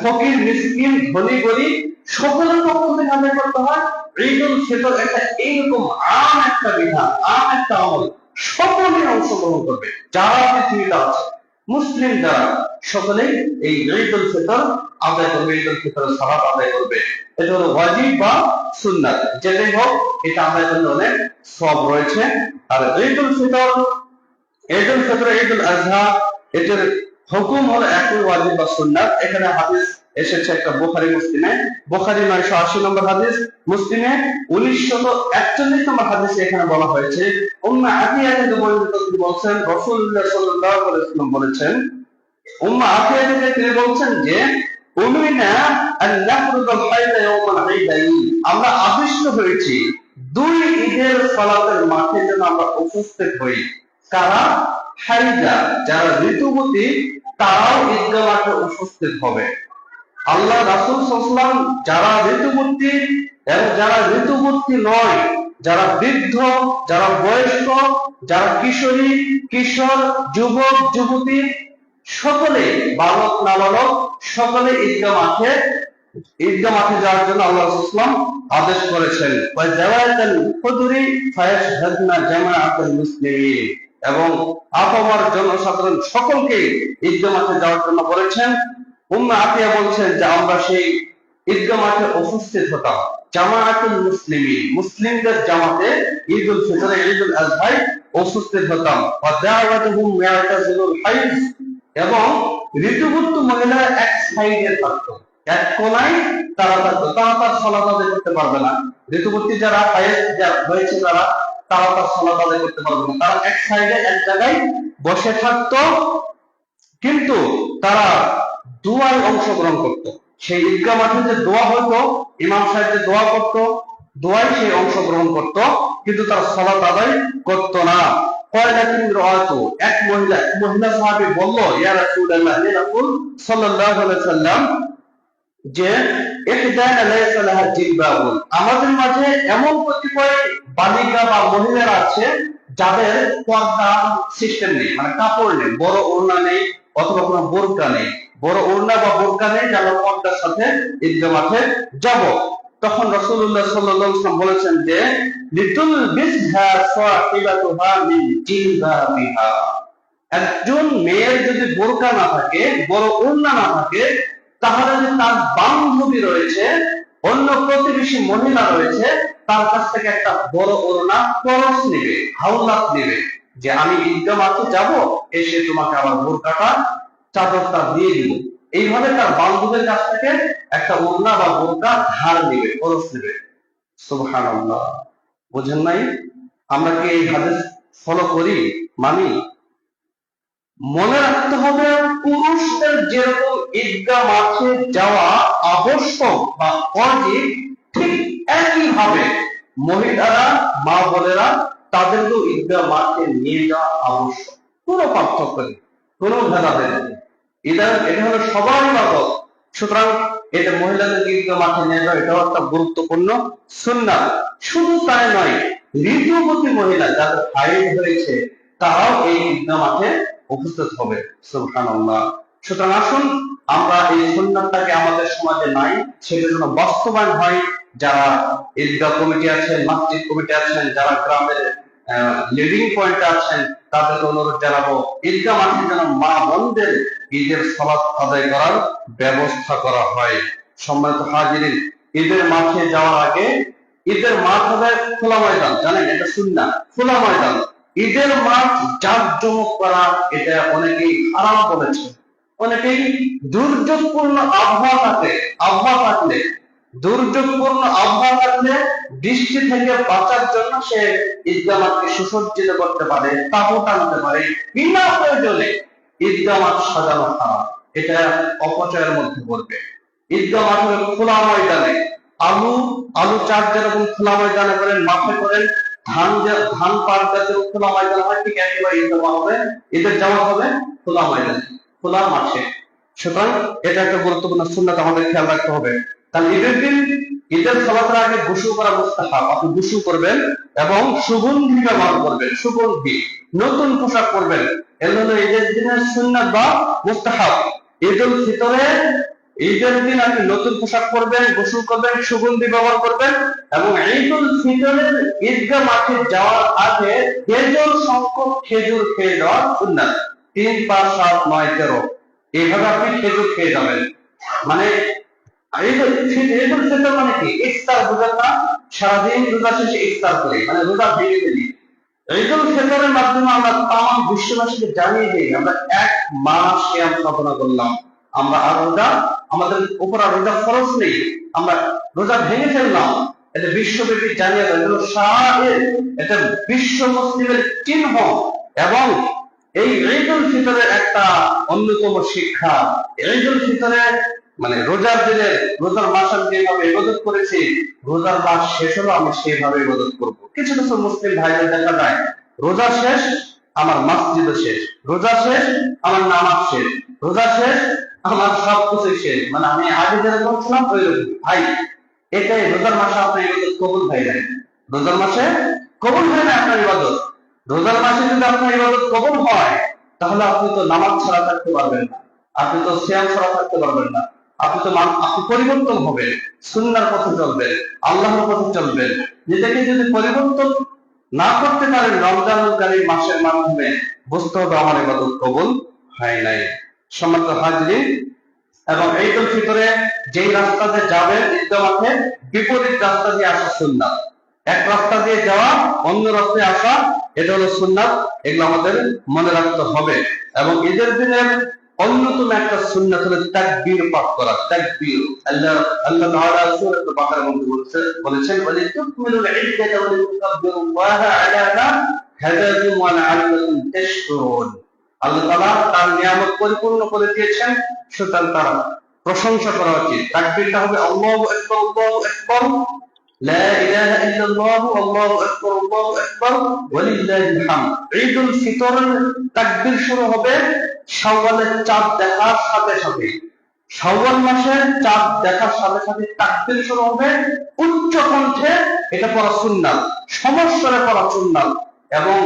ফকির মিসকিন, ধনী গরিব, সকলের পক্ষ থেকে আদায় করতে হয়। ঈদুল ফিতর একটা এইরকম একটা বিধান, একটা আমল, সকলেই অংশগ্রহণ করবে, যারা পৃথিবীতে আছে মুসলিম যারা, সকলেই এই ঈদুল ফিতর আদায় করবে, ঈদুল ফিতরের সালাত আদায় করবে। এটা হলো ওয়াজিব বা সুন্নাত, যেটাই হোক এটা আদায় করলে অনেক সওয়াব রয়েছে। আর ঈদুল ফিতর, ঈদুল আযহা, এটার হুকুম হলো একই ওয়াজিব বা সুন্নাত। এখানে হাদিস এসেছে একটা বুখারী মুসলিমে, বুখারী 980 নম্বর হাদিস, মুসলিমে 1941 নম্বর হাদিসে এখানে বলা হয়েছে, উম্মে আতিয়া থেকে বর্ণিত, তিনি বলেন রাসূলুল্লাহ সাল্লাল্লাহু আলাইহি ওয়াসাল্লাম বলেছেন, উম্মে আতিয়া থেকে তিনি বলেন যে উমিনা আন নাফরুদুল হাইদা ইয়াওমাল ঈদাইন, আমরা আদিষ্ট হয়েছি 2 ঈদের সালাতের মাঠে যেন আমরা উপস্থিত হই। কারা? হাইদা, যারা ঋতুবতী তারাও ঈদগাহ মাঠে উপস্থিত হবে। আল্লাহ রাসূল সাল্লাল্লাহু আলাইহি ওয়াসাল্লাম যারা ঋতুবতী এবং যারা ঋতুবতী নয়, যারা বৃদ্ধ, যারা বয়স্ক, যারা কিশোরী, কিশোর, যুবক, যুবতী, সকলে, বালক নাবালক, সকলে ঈদগাহ মাঠে যাওয়ার জন্য আল্লাহ রাসূল সাল্লাল্লাহু আলাইহি ওয়াসাল্লাম আদেশ করেছেন। ওয়া জাওয়াতাল ফুদরি ফায়াশহাদনা জামাআতুল মুসলিমিন, এবং আপামর জনসাধারণ সকলকে ঈদগাহ মাঠে যাওয়ার জন্য বলেছেন। উম্মে আতিয়া বলছেন যে আমরা সেই ঈদগাহ মাঠে উপস্থিত হতাম, জামাআতুল মুসলিমিন, মুসলিমদের জামাতে ঈদুল ফিতর, ঈদুল আযহায় উপস্থিত হতাম। ওয়া দাওয়াতুহুম মিয়াতাজিলুল হাইজ, এবং ঋতুবতী মহিলারা এক সাইডে থাকতো, এক কোনায় তারা থাকতো, তারা তার সালাত আদায় করতে পারবে না। ঋতুবতী যারা হাইজ হয়েছে তারা তার সালাত আদায় করতে পারবে না, তারা এক সাইডে এক জায়গায় বসে থাকতো, কিন্তু তারা দোয়ায় অংশগ্রহণ করত। সেই ঈদগাহ মাঠে যে দোয়া হতো, ইমাম সাহেব যে দোয়া করত, দোয়ায় সে অংশগ্রহণ করত, কিন্তু তার সালাত আদায় করত না। এক মহিলা সাহাবী বলল, ইয়া রাসূলুল্লাহ, হে রাসূল সাল্লাল্লাহু আলাইহি ওয়াসাল্লাম, যে ইহদানা লাইসা লাহা জিলবাবুন, আমাদের মাঝে এমন কতিপয় বালিকা বা মহিলারা আছে যাদের পর্দা সিস্টেম নেই, মানে কাপড় নেই, বড় ওড়না নেই, অথবা কোনো বোরকা নেই, বড় ওড়না বা বোরকা নেই, যারা পর্দার সাথে ঈদগাহ মাঠে যাব। তখন রাসূলুল্লাহ সাল্লাল্লাহু আলাইহি ওয়াসাল্লাম বলেছেন যে লিতুল বিসহা সাহিবাতুহা মিন জিলবাবিহা, একজন মেয়ের যদি বোরকা না থাকে, বড় ওড়না না থাকে, তাহলে যে তার বান্ধবী রয়েছে, অন্য প্রতিবেশী মহিলা রয়েছে, তার কাছ থেকে একটা বড় ওড়না খরচ নেবে, হাওলাত নেবে, যে আমি ঈদগাহ মাঠে যাব, এসে তোমাকে আবার বোরকাটা, চাদরটা দিয়ে দিব। এইভাবে তার বান্ধবীর কাছ থেকে একটা ওড়না বা বোরকা ধার নেবে, খরচ নেবে। সুবহানাল্লাহ, বুঝেন নাই? আমরা কি এই হাদিস ফলো করি, মানি? মনে রাখতে হবে, পুরুষদের যেরকম ঈদগাহ মাঠে যাওয়া আবশ্যক বা ওয়াজিব, ঠিক একইভাবে মহিলারা, মা বোনেরা, তাদেরকেও ঈদগাহ মাঠে নিয়ে যাওয়া আবশ্যক। কোনো পার্থক্য নেই, কোনো ভেদাভেদ নেই। এটা হলো সবার ইবাদত। সুতরাং এটা মহিলাদের ঈদগাহ মাঠে নিয়ে যাওয়া এটাও একটা গুরুত্বপূর্ণ সুন্নাত। শুধু তাই নয়, ঋতুবতী মহিলা যাদের হাইজ হয়েছে তারাও এই ঈদগাহ মাঠে উপস্থিত হবে। সুবহানাল্লাহ। সুতরাং আসুন আমরা এই সুন্নাতটাকে আমাদের সমাজে নাই সেটা যেন বাস্তবায়ন হয়। যারা ঈদগাহ কমিটি আছেন, মসজিদ কমিটি আছেন, যারা গ্রামের লিডিং পয়েন্টে আছেন, তাদেরকে অনুরোধ জানাবো ঈদগাহ মাঠে যেন মা বোনদের ঈদের সালাত আদায় করার ব্যবস্থা করা হয়। সম্মানিত হাজিরিন, ঈদের মাঠে যাওয়ার আগে ঈদের মাঠ হবে খোলা ময়দান, জানেন এটা সুন্নাহ, খোলা ময়দান। ঈদের মাঠ জাঁকজমক করা এটা অনেকেই হারাম বলেছে। অনেকেই দুর্যোগপূর্ণ আবহাওয়া থাকলে দুর্যোগপূর্ণ আবহাওয়া থাকলে বৃষ্টি থেকে বাঁচার জন্য সে ঈদগাহ মাঠকে সুসজ্জিত করতে পারে, তাবু টানতে পারে, বিনা প্রয়োজনে ঈদগাহ মাঠ সাজানো হারাম, এটা অপচয়ের মধ্যে পড়বে। ঈদগাহ মাঠের খোলা ময়দানে আলু চাষ যেরকম খোলা ময়দানে করেন, মাঠে করেন, ধান পাট জাতীয় খোলা ময়দান হয়, ঠিক একেবারে ঈদের জামাত হবে খোলা ময়দানে, খোলা মাঠে। সুতরাং এটা একটা গুরুত্বপূর্ণ সুন্নাত আমাদের খেয়াল রাখতে হবে। তাহলে ঈদের দিন ঈদের সালাতের আগে গোসল করা মুস্তাহাব, আপনি গোসল করবেন এবং সুগন্ধি ব্যবহার করবেন, সুগন্ধি নতুন পোশাক পরবেন। এগুলো হলো ঈদের দিনের সুন্নাত বা মুস্তাহাব। ঈদুল ফিতরে ঈদের দিন আপনি নতুন পোশাক পরবেন, গোসল করবেন, সুগন্ধি ব্যবহার করবেন এবং ঈদুল ফিতরের ঈদগাহ মাঠে যাওয়ার আগে খেজুর সংখ্যক খেজুর খেয়ে যাওয়ার সুন্নাত। 3, 5, 7, 9, 13 এইভাবে আপনি খেজুর খেয়ে যাবেন। মানে ঈদুল ফিতর মানে কি? ইফতার, বুঝেন না? সারাদিন রোজা শেষে ইফতার করি, মানে রোজা ভেঙে ফেলি। ঈদুল ফিতরের মাধ্যমে আমরা তামাম বিশ্ববাসীকে জানিয়ে দিই আমরা 1 মাস সিয়াম সাধনা করলাম, আমরা আর রোজা, আমাদের উপর আর রোজা ফরজ নেই, আমরা রোজা ভেঙে ফেললাম। এটা বিশ্বব্যাপী জানিয়ে দেয়, এগুলো শাহের, এটা বিশ্ব মুসলিমের চিহ্ন। এবং এই ঈদুল ফিতরের একটা অন্যতম শিক্ষা, ঈদুল ফিতরে মানে রোজার দিনে, রোজার মাস আমি যেভাবে ইবাদত করেছি, রোজার মাস শেষ হলো আমি সেইভাবে ইবাদত করব। কিছু কিছু মুসলিম ভাইদের দেখা যায় রোজা শেষ আমার মসজিদ শেষ, রোজা শেষ আমার নামাজ শেষ, রোজা শেষ আমার সবকিছু শেষ, মানে আমি আগে যেরকম ছিলাম ওই রকম। ভাই এটাই রোজার মাসে আপনার ইবাদত কবুল হয় নাই, রোজার মাসে কবুল হয় না আপনার ইবাদত। রোজার মাসে যদি আপনার ইবাদত কবুল হয় তাহলে আপনি তো নামাজ ছাড়া থাকতে পারবেন না, আপনি তো সিয়াম ছাড়া থাকতে পারবেন না, আপনি পরিবর্তন হবেন, সুন্নাহর পথে চলবেন, আল্লাহর পথে চলবেন। নিজেকে যদি পরিবর্তন না করতে পারেন রমজানুল মাসের মাধ্যমে, বুঝতে হবে আমার ইবাদত কবুল হয় নাই। সম্মানিত হাজিরিন, এবং ঈদুল ফিতরে যেই রাস্তা দিয়ে যাবেন ঈদগাহ মাঠে, বিপরীত রাস্তা দিয়ে আসা সুন্নাত। এক রাস্তা দিয়ে যাওয়া, অন্য রাস্তায় আসা, এটা হলো সুন্নাত। এগুলো আমাদের মনে রাখতে হবে। এবং ঈদের দিনের অন্যতম একটা সুন্নাত হলো তাকবীর পাঠ করা। তাকবীর, আল্লাহ তাআলা সূরা বাকারার মধ্যে বলেছেন ওয়ালিতুকমিলুল ইদ্দাতা ওয়ালিতুকাব্বিরুল্লাহা আলা মা হাদাকুম ওয়া লাআল্লাকুম তাশকুরুন। আল্লাহ তাআলা তার নিয়ামত পরিপূর্ণ করে দিয়েছেন, সুতরাং তার প্রশংসা করা উচিত। তাকবীরটা হবে আল্লাহু আকবার, আল্লাহু আকবার, লা ইলাহা ইল্লাল্লাহু, আল্লাহু আকবার, আল্লাহু আকবার, ওয়ালিল্লাহিল হামদ। ঈদুল ফিতরের তাকবীর শুরু হবে শাওয়ালের চাঁদ দেখার সাথে সাথে, শাওয়াল মাসের চাঁদ দেখার সাথে সাথে তাকবীর শুরু হবে উচ্চ কণ্ঠে। এটা পড়া সুন্নাত, সমস্বরে পড়া সুন্নাত। এবং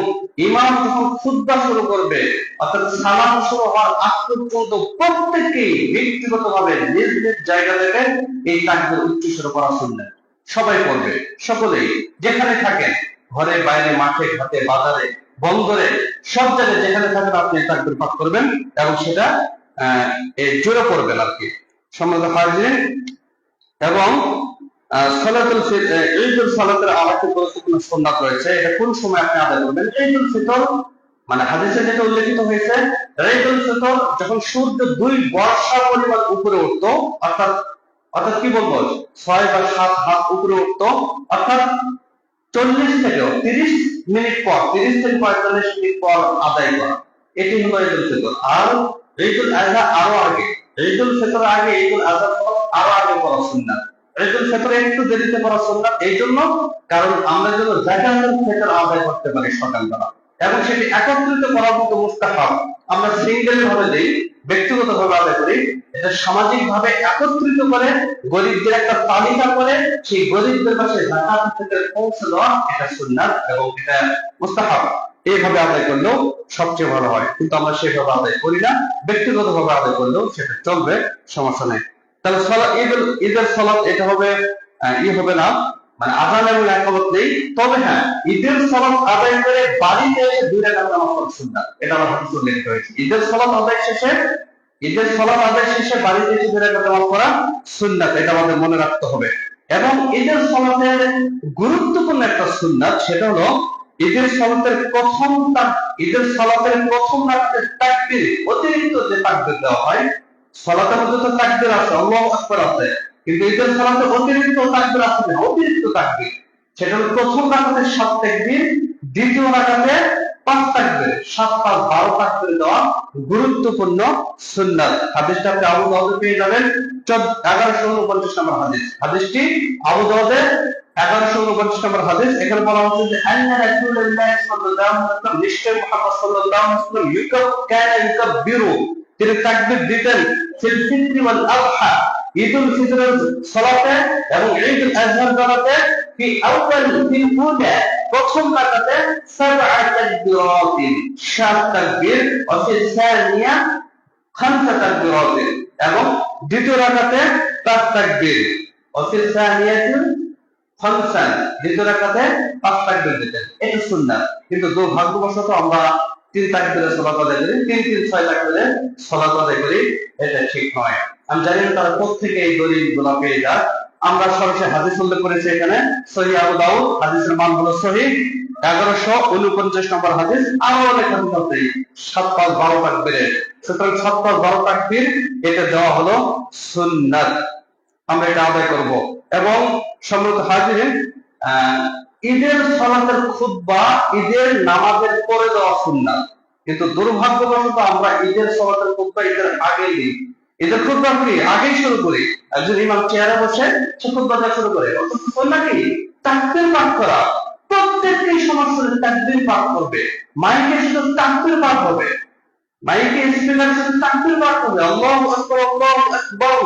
ইমাম যখন খুতবা শুরু করবে, অর্থাৎ সালাম শুরু হওয়ার আগ পর্যন্ত প্রত্যেকেই ব্যক্তিগতভাবে নিজ নিজ জায়গা থেকে এই তাকবীর উচ্চস্বরে পড়া সুন্নাত। সবাই পড়বে, সকলেই যেখানে থাকেন, ঘরে বাইরে, মাঠে ঘাটে, বাজারে, বন্দরে, সব জায়গায় যেখানে থাকেন আপনি তাকবীর পাঠ করবেন এবং সেটা জোরে পড়বেন আর কি। সম্মানিত হাজিরিন, এবং ঈদুল সালাতের আরেকটি গুরুত্বপূর্ণ সুন্নাত রয়েছে। এটা কোন সময় আপনি আদায় করবেন? ঈদুল ফিতর, মানে হাদিসে যেটা উল্লেখিত হয়েছে, ঈদুল ফিতর যখন সূর্য 2 বর্ষা পরিমাণ উপরে উঠতো, অর্থাৎ কি বলবো 6 বা 7 হাত উপরে উঠতো, অর্থাৎ 40 থেকে 30 মিনিট পর, 30 থেকে 45 মিনিট পর আদায় করা, এটি হলো ঈদুল ফিতর। আর ঈদুল আযহা আরো আগে, ঈদুল ফিতর আগে ঈদুল আযহা আরো আগে পড়া সুন্নাত। ঈদুল ফিতর একটু দেরিতে পড়া সুন্নাত এই জন্য, কারণ আমরা যেন যাকাতুল ফিতর আদায় করতে পারি সকালবেলা। এবং সেটি একত্রিত করার মতো মুস্তাহাব। আমরা সিঙ্গেল ভাবে দেই, ব্যক্তিগত ভাবে আদায় করি, এটা সামাজিক ভাবে একত্রিত করে গরিবদের একটা তালিকা করে সেই গরিবদের পাশে যাকাত থেকে পৌঁছে দেওয়া, এটা সুন্নাত এবং এটা মুস্তাহাব। এইভাবে আদায় করলেও সবচেয়ে ভালো হয়, কিন্তু আমরা সেভাবে আদায় করি না। ব্যক্তিগত ভাবে আদায় করলেও সেটা চলবে, সমস্যা নেই। তাহলে ঈদের সালাত এটা হবে হবে না, মানে আযান এবং ইকামত নেই। তবে হ্যাঁ, ঈদের সালাত আদায় করে বাড়িতে এসে 2 রাকাত নামাজ পড়া সুন্নাত, এটা আমার হাদিসে উল্লেখ হয়েছে। ঈদের সালাত আদায় শেষে বাড়িতে এসে 2 রাকাত নামাজ পড়া সুন্নাত, এটা আমাদের মনে রাখতে হবে। এবং ঈদের সালাতের গুরুত্বপূর্ণ একটা সুন্নাত, সেটা হলো ঈদের সালাতের প্রথম রাকাতের তাকবীর, অতিরিক্ত যে তাকবীর দেওয়া হয়। সালাতের মধ্যে তো তাকবীর আছে, আল্লাহু আকবার আছে, কিন্তু ঈদের সালাতে অতিরিক্ত তাকবীর আছে না, অতিরিক্ত তাকবীর। সেটা হলো প্রথম রাকাতে 7 তাকবীর, দ্বিতীয় রাকাতে 5 তাকবীর, 7 5 12 তাকবীর দেওয়া গুরুত্বপূর্ণ সুন্নাত। হাদিসটা আপনি আবু দাউদে পেয়ে যাবেন, 1149 নম্বর হাদিস। হাদিসটি আবু দাউদে 1149 নম্বর হাদিস। এখানে বলা হচ্ছে যে আন্না রাসূলুল্লাহ সাল্লাল্লাহু আলাইহি ওয়াসাল্লাম, নিশ্চয় মুহাম্মদ সাল্লাল্লাহু আলাইহি ওয়াসাল্লাম ইউকাব্বিরু, তিনি তাকবীর দিতেন ফিল ফিত্রি ওয়াল আযহা, ঈদুল ফিতরের সালাতে এবং ঈদুল আযহার সালাতে, ফি ফিল উলা, প্রথম রাকাতে 7 তাকবীরাতিন, 7 তাকবীর, ওয়া ফিল সানিয়া 5 তাকবীরাতিন, এবং দ্বিতীয় রাকাতে 5 তাকবীর, ওয়া ফিল সানিয়াতিন 5, দ্বিতীয় রাকাতে 5 তাকবীর দিতেন। এটা সুন্নাত। কিন্তু দুর্ভাগ্যবশত আমরা 3 তাকবীরের সালাত আদায় করি, 3-3-6 তাকবীরের সালাত আদায় করি, এটা ঠিক নয়। আমি জানি না তারা কোত্থেকে এই দলিলগুলো পেয়ে যায়। আমরা সরাসরি হাদিস উল্লেখ করেছি এখানে, সহিহ আবু দাউদ, হাদিসের মান হলো সহিহ, 1149 নম্বর হাদিস। আরো অনেক হাদিস আছে 7 5 12 তাকবীরের। সুতরাং 7 5 12 তাকবীর এটা দেওয়া হলো সুন্নাত, আমরা এটা আদায় করব। এবং সম্মানিত হাজিরিন, ঈদের সালাতের খুতবা ঈদের নামাজের পরে দেওয়া সুন্নাত, কিন্তু দুর্ভাগ্যবশত আমরা ঈদের সালাতের খুতবা ঈদের আগে দিই। ঈদের খুতবা কি আগেই শুরু করি, একজন ইমাম চেয়ারে বসে সে খুতবা দেওয়া শুরু করে। অথচ সুন্নাত কি তাকবীর পাঠ করা, প্রত্যেকটি সমস্যার তাকবীর পাঠ করবে, মাইকে শুধু তাকবীর পাঠ হবে, মাইকে স্পিকার শুধু তাকবীর পাঠ করবে, আল্লাহু আকবার আল্লাহু আকবার,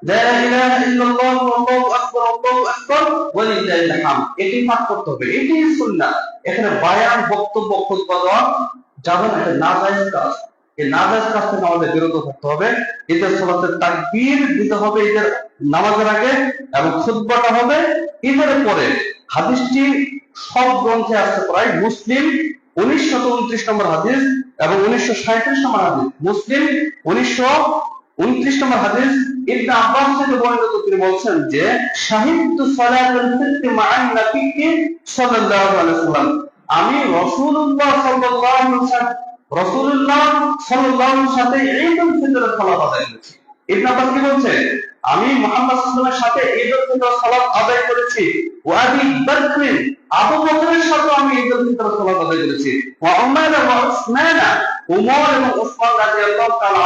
লা ইলাহা ইল্লাল্লাহ আল্লাহু আকবার আল্লাহু আকবার ওয়া লিল্লাহিল হামদ, এটি পাঠ করতে হবে। এটি সুন্নাত। এখানে বয়ান, বক্তব্য, খুতবা দেওয়া যাবে না, এটা নাজায়েজ কাজ। এই নাজায়েজ কাজ থেকে আমাদের বিরত থাকতে হবে। ঈদের সালাতের তাকবীর দিতে হবে ঈদের নামাজের আগে, এবং খুতবাটা হবে ঈদের পরে। হাদিসটি সব গ্রন্থে আছে প্রায়, মুসলিম 1929 নম্বর হাদিস এবং 1937 নম্বর হাদিস, মুসলিম 1929 নম্বর হাদিস। ইবনে আব্বাস থেকে বর্ণিত, তিনি বলছেন যে শাহিদতু সালাতুল ফিত্র মা'আন নবী সাল্লাল্লাহু আলাইহি ওয়াসাল্লাম, আমি রাসূলুল্লাহ সাল্লাল্লাহু আলাইহি ওয়াসাল্লামের সাথে ঈদুল ফিতরের সালাত আদায় করেছি। ইবনে আব্বাস কি বলছে, আমি মুহাম্মদ সাল্লাল্লাহু আলাইহি ওয়াসাল্লামের সাথে ঈদুল ফিতর সালাত আদায় করেছি, ওয়া আবি বকর, আবু বকরের সাথে আমি ঈদুল ফিতর সালাত আদায় করেছি, ওয়া উমর ওয়া উসমান, উমর এবং উসমান রাদিয়াল্লাহু তাআলা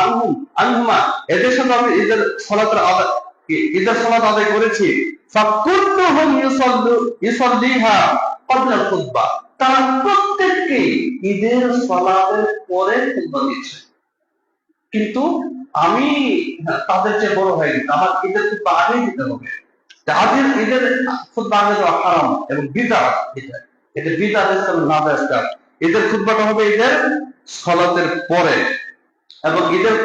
আনহুমা, এদের সাথে আমি ঈদের সালাত আদায় করেছি। ফাকুল্লুহুম ইউসাল্লিহা ক্বাবলা খুতবা, তারা প্রত্যেককে ঈদের সালাতের পরে খুতবা দিয়েছে, কিন্তু আমি তাদের চেয়ে বড় হয়নি, আমার ঈদের খুতবা আগেই দিতে হবে। ঈদের খুতবা আগে দেওয়া হারাম এবং বিদআত, এটা বিদআত, ইসলামের নাজায়েজ কাজ। ঈদের খুতবাটা হবে ঈদের সালাতের পরে, এবং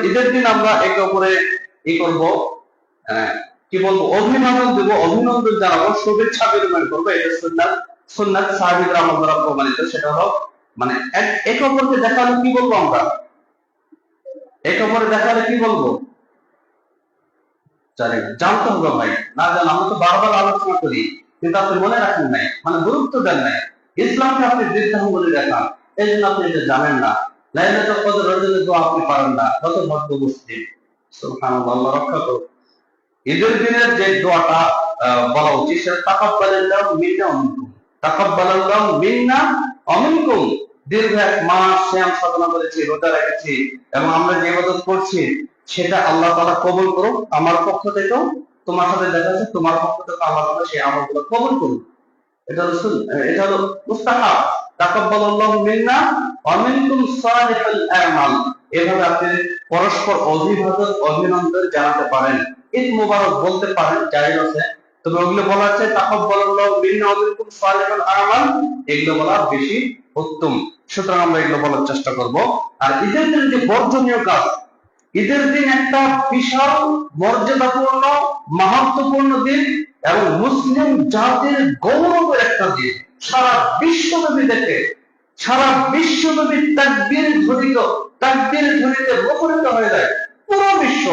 ঈদের দিন আমরা একে অপরে করব, কি বলবো, অভিনন্দন দেব, অভিনন্দন জানাবো, শুভেচ্ছা বিনিময় করবো। এটা সুন্নাত সাহাবীদের আমল দ্বারা প্রমাণিত। সেটা হলো মানে একে অপরকে দেখালে কি বলবো, আমরা একে অপরে দেখালে কি বলবো জানি না, জানতে হবে ভাই, না জান আমরা তো বারবার আলোচনা করি, কিন্তু আপনি মনে রাখেন নাই, মানে গুরুত্ব দেন নাই। ইসলামকে আপনি বৃদ্ধাঙ্গ বলে দেখান, এই জন্য আপনি এটা জানেন না। লাইলাতুল কদর রজনীর দোয়া আপনি পারেন না, কত ভাগ্য মুসলিম। সুবহানাল্লাহ, আল্লাহ রক্ষা করুন। ঈদের দিনের যে দোয়াটা বলা উচিত, সেটা তাকাব্বালাল্লাহু মিন্না ওয়া মিনকুম, তাকাব্বালাল্লাহু মিন্না ওয়া মিনকুম। দীর্ঘ 1 মাস সিয়াম সাধনা করেছি, রোজা রেখেছি, এবং আমরা যে ইবাদত করছি সেটা আল্লাহ তাআলা কবুল করুন। আমার পক্ষ থেকেও, তোমার সাথে দেখা যাচ্ছে, তোমার পক্ষ থেকে আল্লাহ তাআলা সেই আমলগুলো কবুল করুন। এটা হলো মুস্তাহাব। তাকাব্বালাল্লাহু মিন্না ওয়া মিনকুম সালিহুল আমাল। এভাবে আপনি পরস্পর অভিনন্দন জানাতে পারেন, ঈদ মোবারক বলতে পারেন, জায়েজ আছে। তবে ওগুলো বলা হচ্ছে তাকাব্বালাল্লাহু মিন্না ওয়া মিনকুম সালিহুল আমাল, এগুলো বলা বেশি উত্তম। সুতরাং আমরা এগুলো বলার চেষ্টা করব। আর ঈদের দিন যে বর্জনীয় কাজ, ঈদের দিন একটা বিশাল মর্যাদাপূর্ণ মাহাত্ম্যপূর্ণ দিন এবং মুসলিম জাতির গৌরবের একটা দিন। সারা বিশ্বব্যাপী দেখে, সারা বিশ্বব্যাপী তাকবীর ধ্বনিতে মুখরিত হয়ে যায়। পুরো বিশ্ব,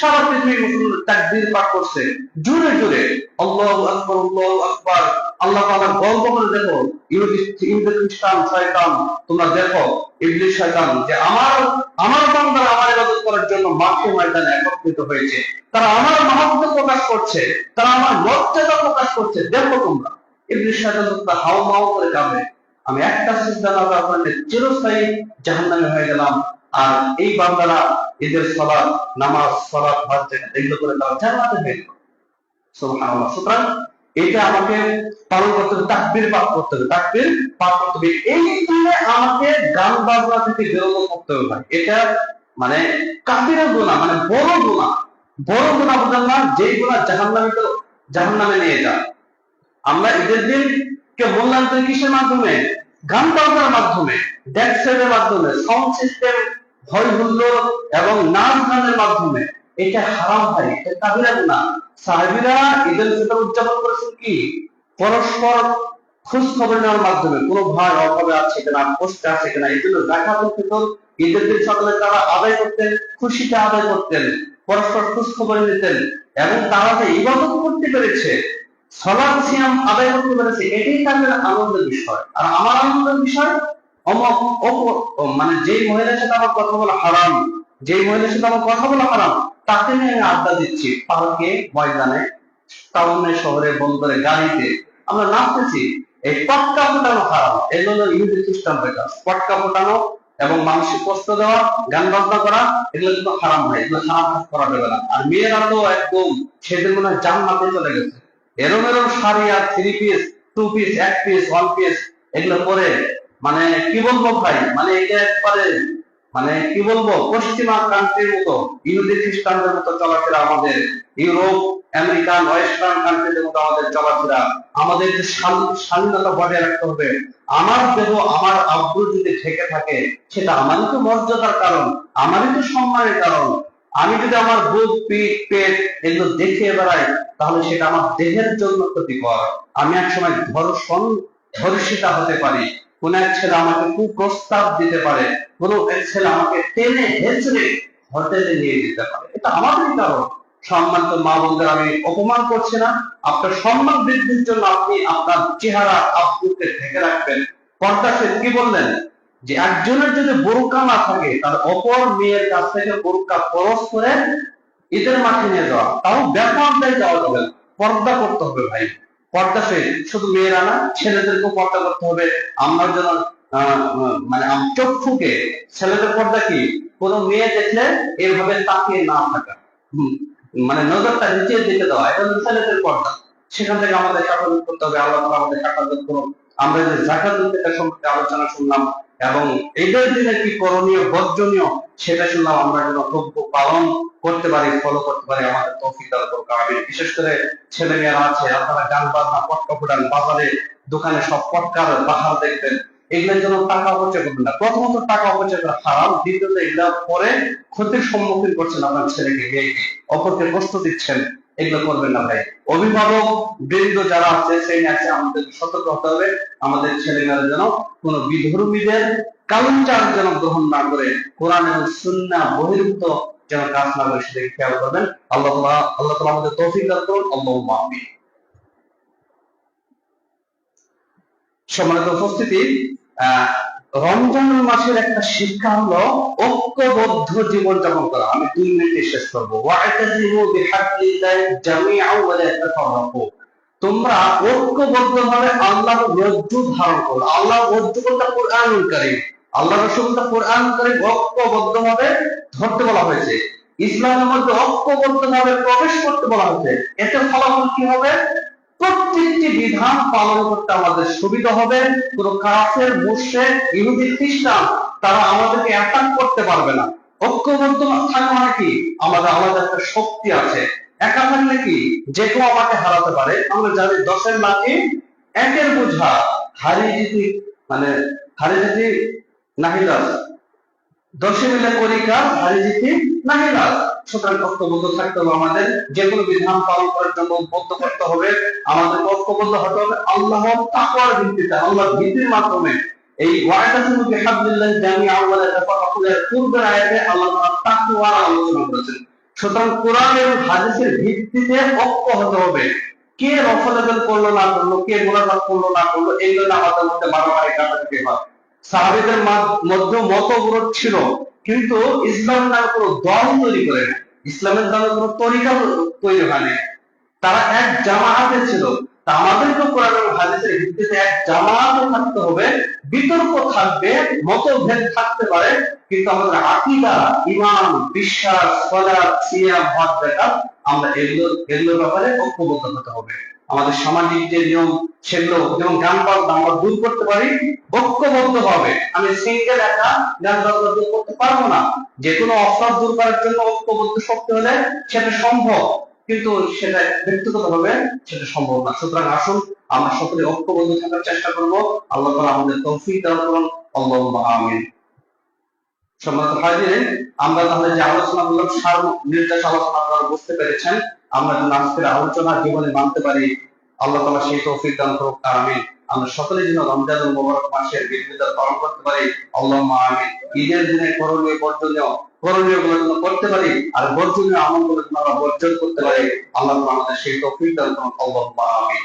সারা পৃথিবী মুসলিম তাকবীর পাঠ করছে জোরে জোরে, আল্লাহু আকবার আল্লাহু আকবার। আল্লাহ তাআলা গর্ব করে দেখো, ইহুদি খ্রিস্টান শয়তান, তোমরা দেখো ইবলিস শয়তান যে আমার বান্দারা আমার ইবাদত করার জন্য মাঠে ময়দানে একত্রিত হয়েছে, তারা আমার মাহাত্ম্য প্রকাশ করছে, তারা আমার মর্যাদা প্রকাশ করছে। দেখো তোমরা, ইবলিস শয়তান তো হাওমাও করে যাবে, আমি একটা সিজদা না করার কারণে চিরস্থায়ী জাহান্নামে হয়ে গেলাম। আর এই বান্দারা ঈদের সালাত, নামাজ, সালাত, হজ এগুলো করে তারা জান্নাতে হয়ে গেল। সুবহানাল্লাহ। সুতরাং এটা আমাকে পালন করতে হবে, তাকবীর পাঠ করতে হবে, তাকবীর পাঠ করতে হবে। এই দিনে আমাকে গান বাজনা থেকে বিরত করতে হবে ভাই। এটা মানে কাফিরা গুনাহ, মানে বড় গুনাহ। বড় গুনাহ বুঝেন না, যেই গুনাহ জাহান্নামে নিয়ে যায়। আমরা ঈদের দিন কে মূল্যায়ন করি কিসের মাধ্যমে? গান বাজনার মাধ্যমে, ডেক সেটের মাধ্যমে, সাউন্ড সিস্টেম, হই হুল্লোড় এবং নাচ গানের মাধ্যমে। এটা হারাম ভাই, এটা কাবিরা গুনাহ। সাহাবীরা ঈদুল ফিতর উদযাপন করেছেন কি? পরস্পর খোঁজ খবর নেওয়ার মাধ্যমে, কোন ভাই অভাবে আছে কিনা, কষ্টে আছে কিনা। এই জন্য যাকাতুল ফিতর ঈদের দিন সকালে তারা আদায় করতেন, খুশিতে আদায় করতেন, পরস্পর খোঁজ খবর নিতেন এবং তারা যে ইবাদত করতে পেরেছে, সালাত সিয়াম আদায় করতে পেরেছে, এটাই তাদের আনন্দের বিষয়। আর আমার আনন্দের বিষয়, মানে যেই মহিলার সাথে আমার কথা বলা হারাম, যেই মহিলার সাথে আমার কথা বলা হারাম, তাকে নিয়ে আমি আড্ডা দিচ্ছি পার্কে, ময়দানে, টাউনে, শহরে, বন্দরে, গাড়িতে আমরা নাচতেছি। এই পটকা ফোটানো হারাম। এগুলো ইহুদি খ্রিস্টানদের কাজ। পটকা ফোটানো এবং মানুষকে কষ্ট দেওয়া, গান বাজনা করা, এগুলো কিন্তু হারাম হয়। এগুলো হারাম কাজ করা যাবে না। আর মেয়েরা তো একদম সেদিন মনে হয় জান্নাতে চলে গেছে। এরম এরম শাড়ি আর 3 পিস, 2 পিস, 1 পিস, 1 পিস এগুলো পরে, মানে কি বলবো ভাই, মানে এটা একবারে, মানে কি বলবো, পশ্চিমা কান্ট্রির মতো, ইহুদি খ্রিস্টানদের মতো চলাফেরা আমাদের, ইউরোপ, আমেরিকান, ওয়েস্টার্ন কান্ট্রিদের মতো আমাদের চলাফেরা। আমাদের যে স্বাধীনতা বজায় রাখতে হবে। আমার দেহ, আমার আব্রু যদি ঢেকে থাকে, সেটা আমারই তো মর্যাদার কারণ, আমারই তো সম্মানের কারণ। আমি যদি আমার বুক, পিঠ, পেট এগুলো দেখে বেড়াই, তাহলে সেটা আমার দেহের জন্য ক্ষতিকর। আমি একসময় ধর্ষিতা হতে পারি। কোন এক ছেলে আমাকে কুপ্রস্তাব দিতে পারে, কোন এক ছেলে আমাকে টেনে হেঁচড়ে হোটেলে নিয়ে যেতে পারে। এটা আমাদেরই কারণ। সম্মানিত মা বোনদের আমি অপমান করছি না। আপনার সম্মান বৃদ্ধির জন্য আপনি আপনার চেহারা আব্রুকে ঢেকে রাখবেন। পর্দাশীল কি বললেন? যে একজনের যদি বোরকা না থাকে, তার অপর মেয়ের কাছ থেকে বোরকা খরচ করে ঈদের মাঠে নিয়ে যাওয়া, তাও ব্যাপারটাই যাওয়া যাবে না। পর্দা করতে হবে ভাই। পর্দাশীল শুধু মেয়েরা না, ছেলেদেরকেও পর্দা করতে হবে। আমরা যেন মানে চক্ষুকে, ছেলেদের পর্দা কি, কোনো মেয়ে দেখলে এভাবে তাকিয়ে না থাকা, মানে নজরটা নিচের দিকে দেওয়া, এটা হচ্ছে ছেলেদের পর্দা। সেখান থেকে আমাদের হেফাজত করতে হবে। আল্লাহ তাআলা আমাদের হেফাজত করুন। আমরা যে যাকাতুল ফিতর সম্পর্কে আলোচনা শুনলাম এবং ঈদের দিনে কি করণীয়, বর্জনীয়, সেটা শুনলাম। আমরা যেন কর্তব্য পালন করতে পারি, ফলো করতে পারি। আমাদের তৌফিক দান করুন আমিন। বিশেষ করে ছেলে মেয়েরা আছে, আপনারা গান বাজনা, পটকা ফোটান, বাজারে দোকানে সব পটকার বাহার দেখবেন, এগুলোর জন্য টাকা অপচয় করবেন না। প্রথমত টাকা অপচয় করা হারাম, দ্বিতীয়ত এগুলা পরে ক্ষতির সম্মুখীন করছেন আপনার ছেলেকে, মেয়েকে, অপরকে কষ্ট দিচ্ছেন। এগুলো করবেন না ভাই। অভিভাবক বৃন্দ যারা আছে, সেই আছে, আমাদের সতর্ক হতে হবে। আমাদের ছেলেমেয়েরা যেন কোন বিধর্মীদের কালচার যেন গ্রহণ না করে, কোরআন এবং সুন্নাহ বহির্ভূত যেন কাজ না করে, সেটাকে খেয়াল করবেন। আল্লাহ তাআলা আমাদের তৌফিক দান করুন। আল্লাহুম্মা আমিন। সম্মানিত উপস্থিতি, রমজান মাসের একটা শিক্ষা হলো ঐক্যবদ্ধ জীবন যাপন করা। আমি 2 মিনিটে শেষ করবো। ওয়া'তাসিমু বিহাবলিল্লাহি জামিআন ওয়া লা তাফাররাকু। তোমরা ঐক্যবদ্ধভাবে আল্লাহর রজ্জু ধারণ করো। আল্লাহর রজ্জু বলতে কোরআনুল কারীম, আল্লাহ রাসূলুল্লাহ কোরআনুল কারীম ঐক্যবদ্ধভাবে ধরতে বলা হয়েছে। ইসলামের মধ্যে ঐক্যবদ্ধভাবে প্রবেশ করতে বলা হয়েছে। এতে ফলাফল কি হবে? প্রত্যেকটি বিধান পালন করতে আমাদের সুবিধা হবে। কোন কাফের, মুশরিক, ইহুদি, খ্রিস্টান তারা আমাদেরকে অ্যাটাক করতে পারবে না। ঐক্যবদ্ধ থাকা মানে কি, আমাদের আলাদা একটা শক্তি আছে। একা থাকলে কি যে কেউ আমাকে হারাতে পারে। আমরা জানি 10-এর লাঠি 1-এর বোঝা, হারিয়ে যদি মানে হারিয়ে যদি নাহিলাস, 10 মিলে করি কাজ, হারিয়ে যেতে নাহিলাস। সুতরাং ঐক্যবদ্ধ থাকতে হবে। আমাদের যে কোনো বিধান পালন করার জন্য উদ্বুদ্ধ করতে হবে। আমাদের ঐক্যবদ্ধ হতে হবে আল্লাহর তাকওয়ার ভিত্তিতে, আল্লাহর ভীতির মাধ্যমে। এই ওয়া'তাসিমু বিহাবলিল্লাহি জামিআন ওয়া লা তাফাররাকুর পূর্বের আয়াতে আল্লাহ তাআলা তাকওয়ার আলোচনা করেছেন। সুতরাং কোরআন এবং হাদিসের ভিত্তিতে ঐক্য হতে হবে। কে নফল আযান করলো না করলো, কে মুনাজাত করলো না করলো, এইগুলো আমাদের মধ্যে মারামারি কাটাকাটি হয়। সাহাবীদের মধ্যে মতবিরোধ ছিল, কিন্তু ইসলাম নামে কোনো দল তৈরি করে না, ইসলামের নামে কোনো তরিকা তৈরি হয়নি। তারা এক জামায়াতে ছিল। তা আমাদেরকে কোরআন এবং হাদিসের ভিত্তিতে এক জামায়াতে থাকতে হবে। বিতর্ক থাকবে, মতভেদ থাকতে পারে, কিন্তু আমাদের আকীদা, ঈমান, বিশ্বাস, সালাত, সিয়াম, হজ, যাকাত আমরা এগুলোর ব্যাপারে ঐক্যবদ্ধ হতে হবে। আমাদের সামাজিক যে নিয়ম, সেগুলো যেমন গান বাজনা আমরা দূর করতে পারি ঐক্যবদ্ধ হবে। আমি সিঙ্গেল একা গান বাজনা দূর করতে পারবো না। যে কোনো অপরাধ দূর করার জন্য ঐক্যবদ্ধ শক্তি হলে সেটা সম্ভব, কিন্তু সেটা ব্যক্তিগতভাবে সেটা সম্ভব না। সুতরাং আসুন আমরা সকলে ঐক্যবদ্ধ থাকার চেষ্টা করব। আল্লাহ তাআলা আমাদের তৌফিক দান করুন। আল্লাহুম্মা আমিন। সম্মানিত হাজিরিন, আমরা তাহলে যে আলোচনা করলাম সার নির্দেশ আলোচনা আপনারা বুঝতে পেরেছেন। আমরা যেন আজকের আলোচনা জীবনে মানতে পারি, আল্লাহ তাআলা সেই তৌফিক দান করুন। আমিন। আমরা সকলে যেন রমজানুল মুবারক মাসের বিধিবিধান পালন করতে পারি। আল্লাহুম্মা আমিন। ঈদের দিনে করণীয় করণীয়গুলো যেন করতে পারি, আর বর্জনীয় আমলগুলো যেন আমরা বর্জন করতে পারি। আল্লাহ তাআলা আমাদের সেই তৌফিক দান করুন। আল্লাহুম্মা আমিন।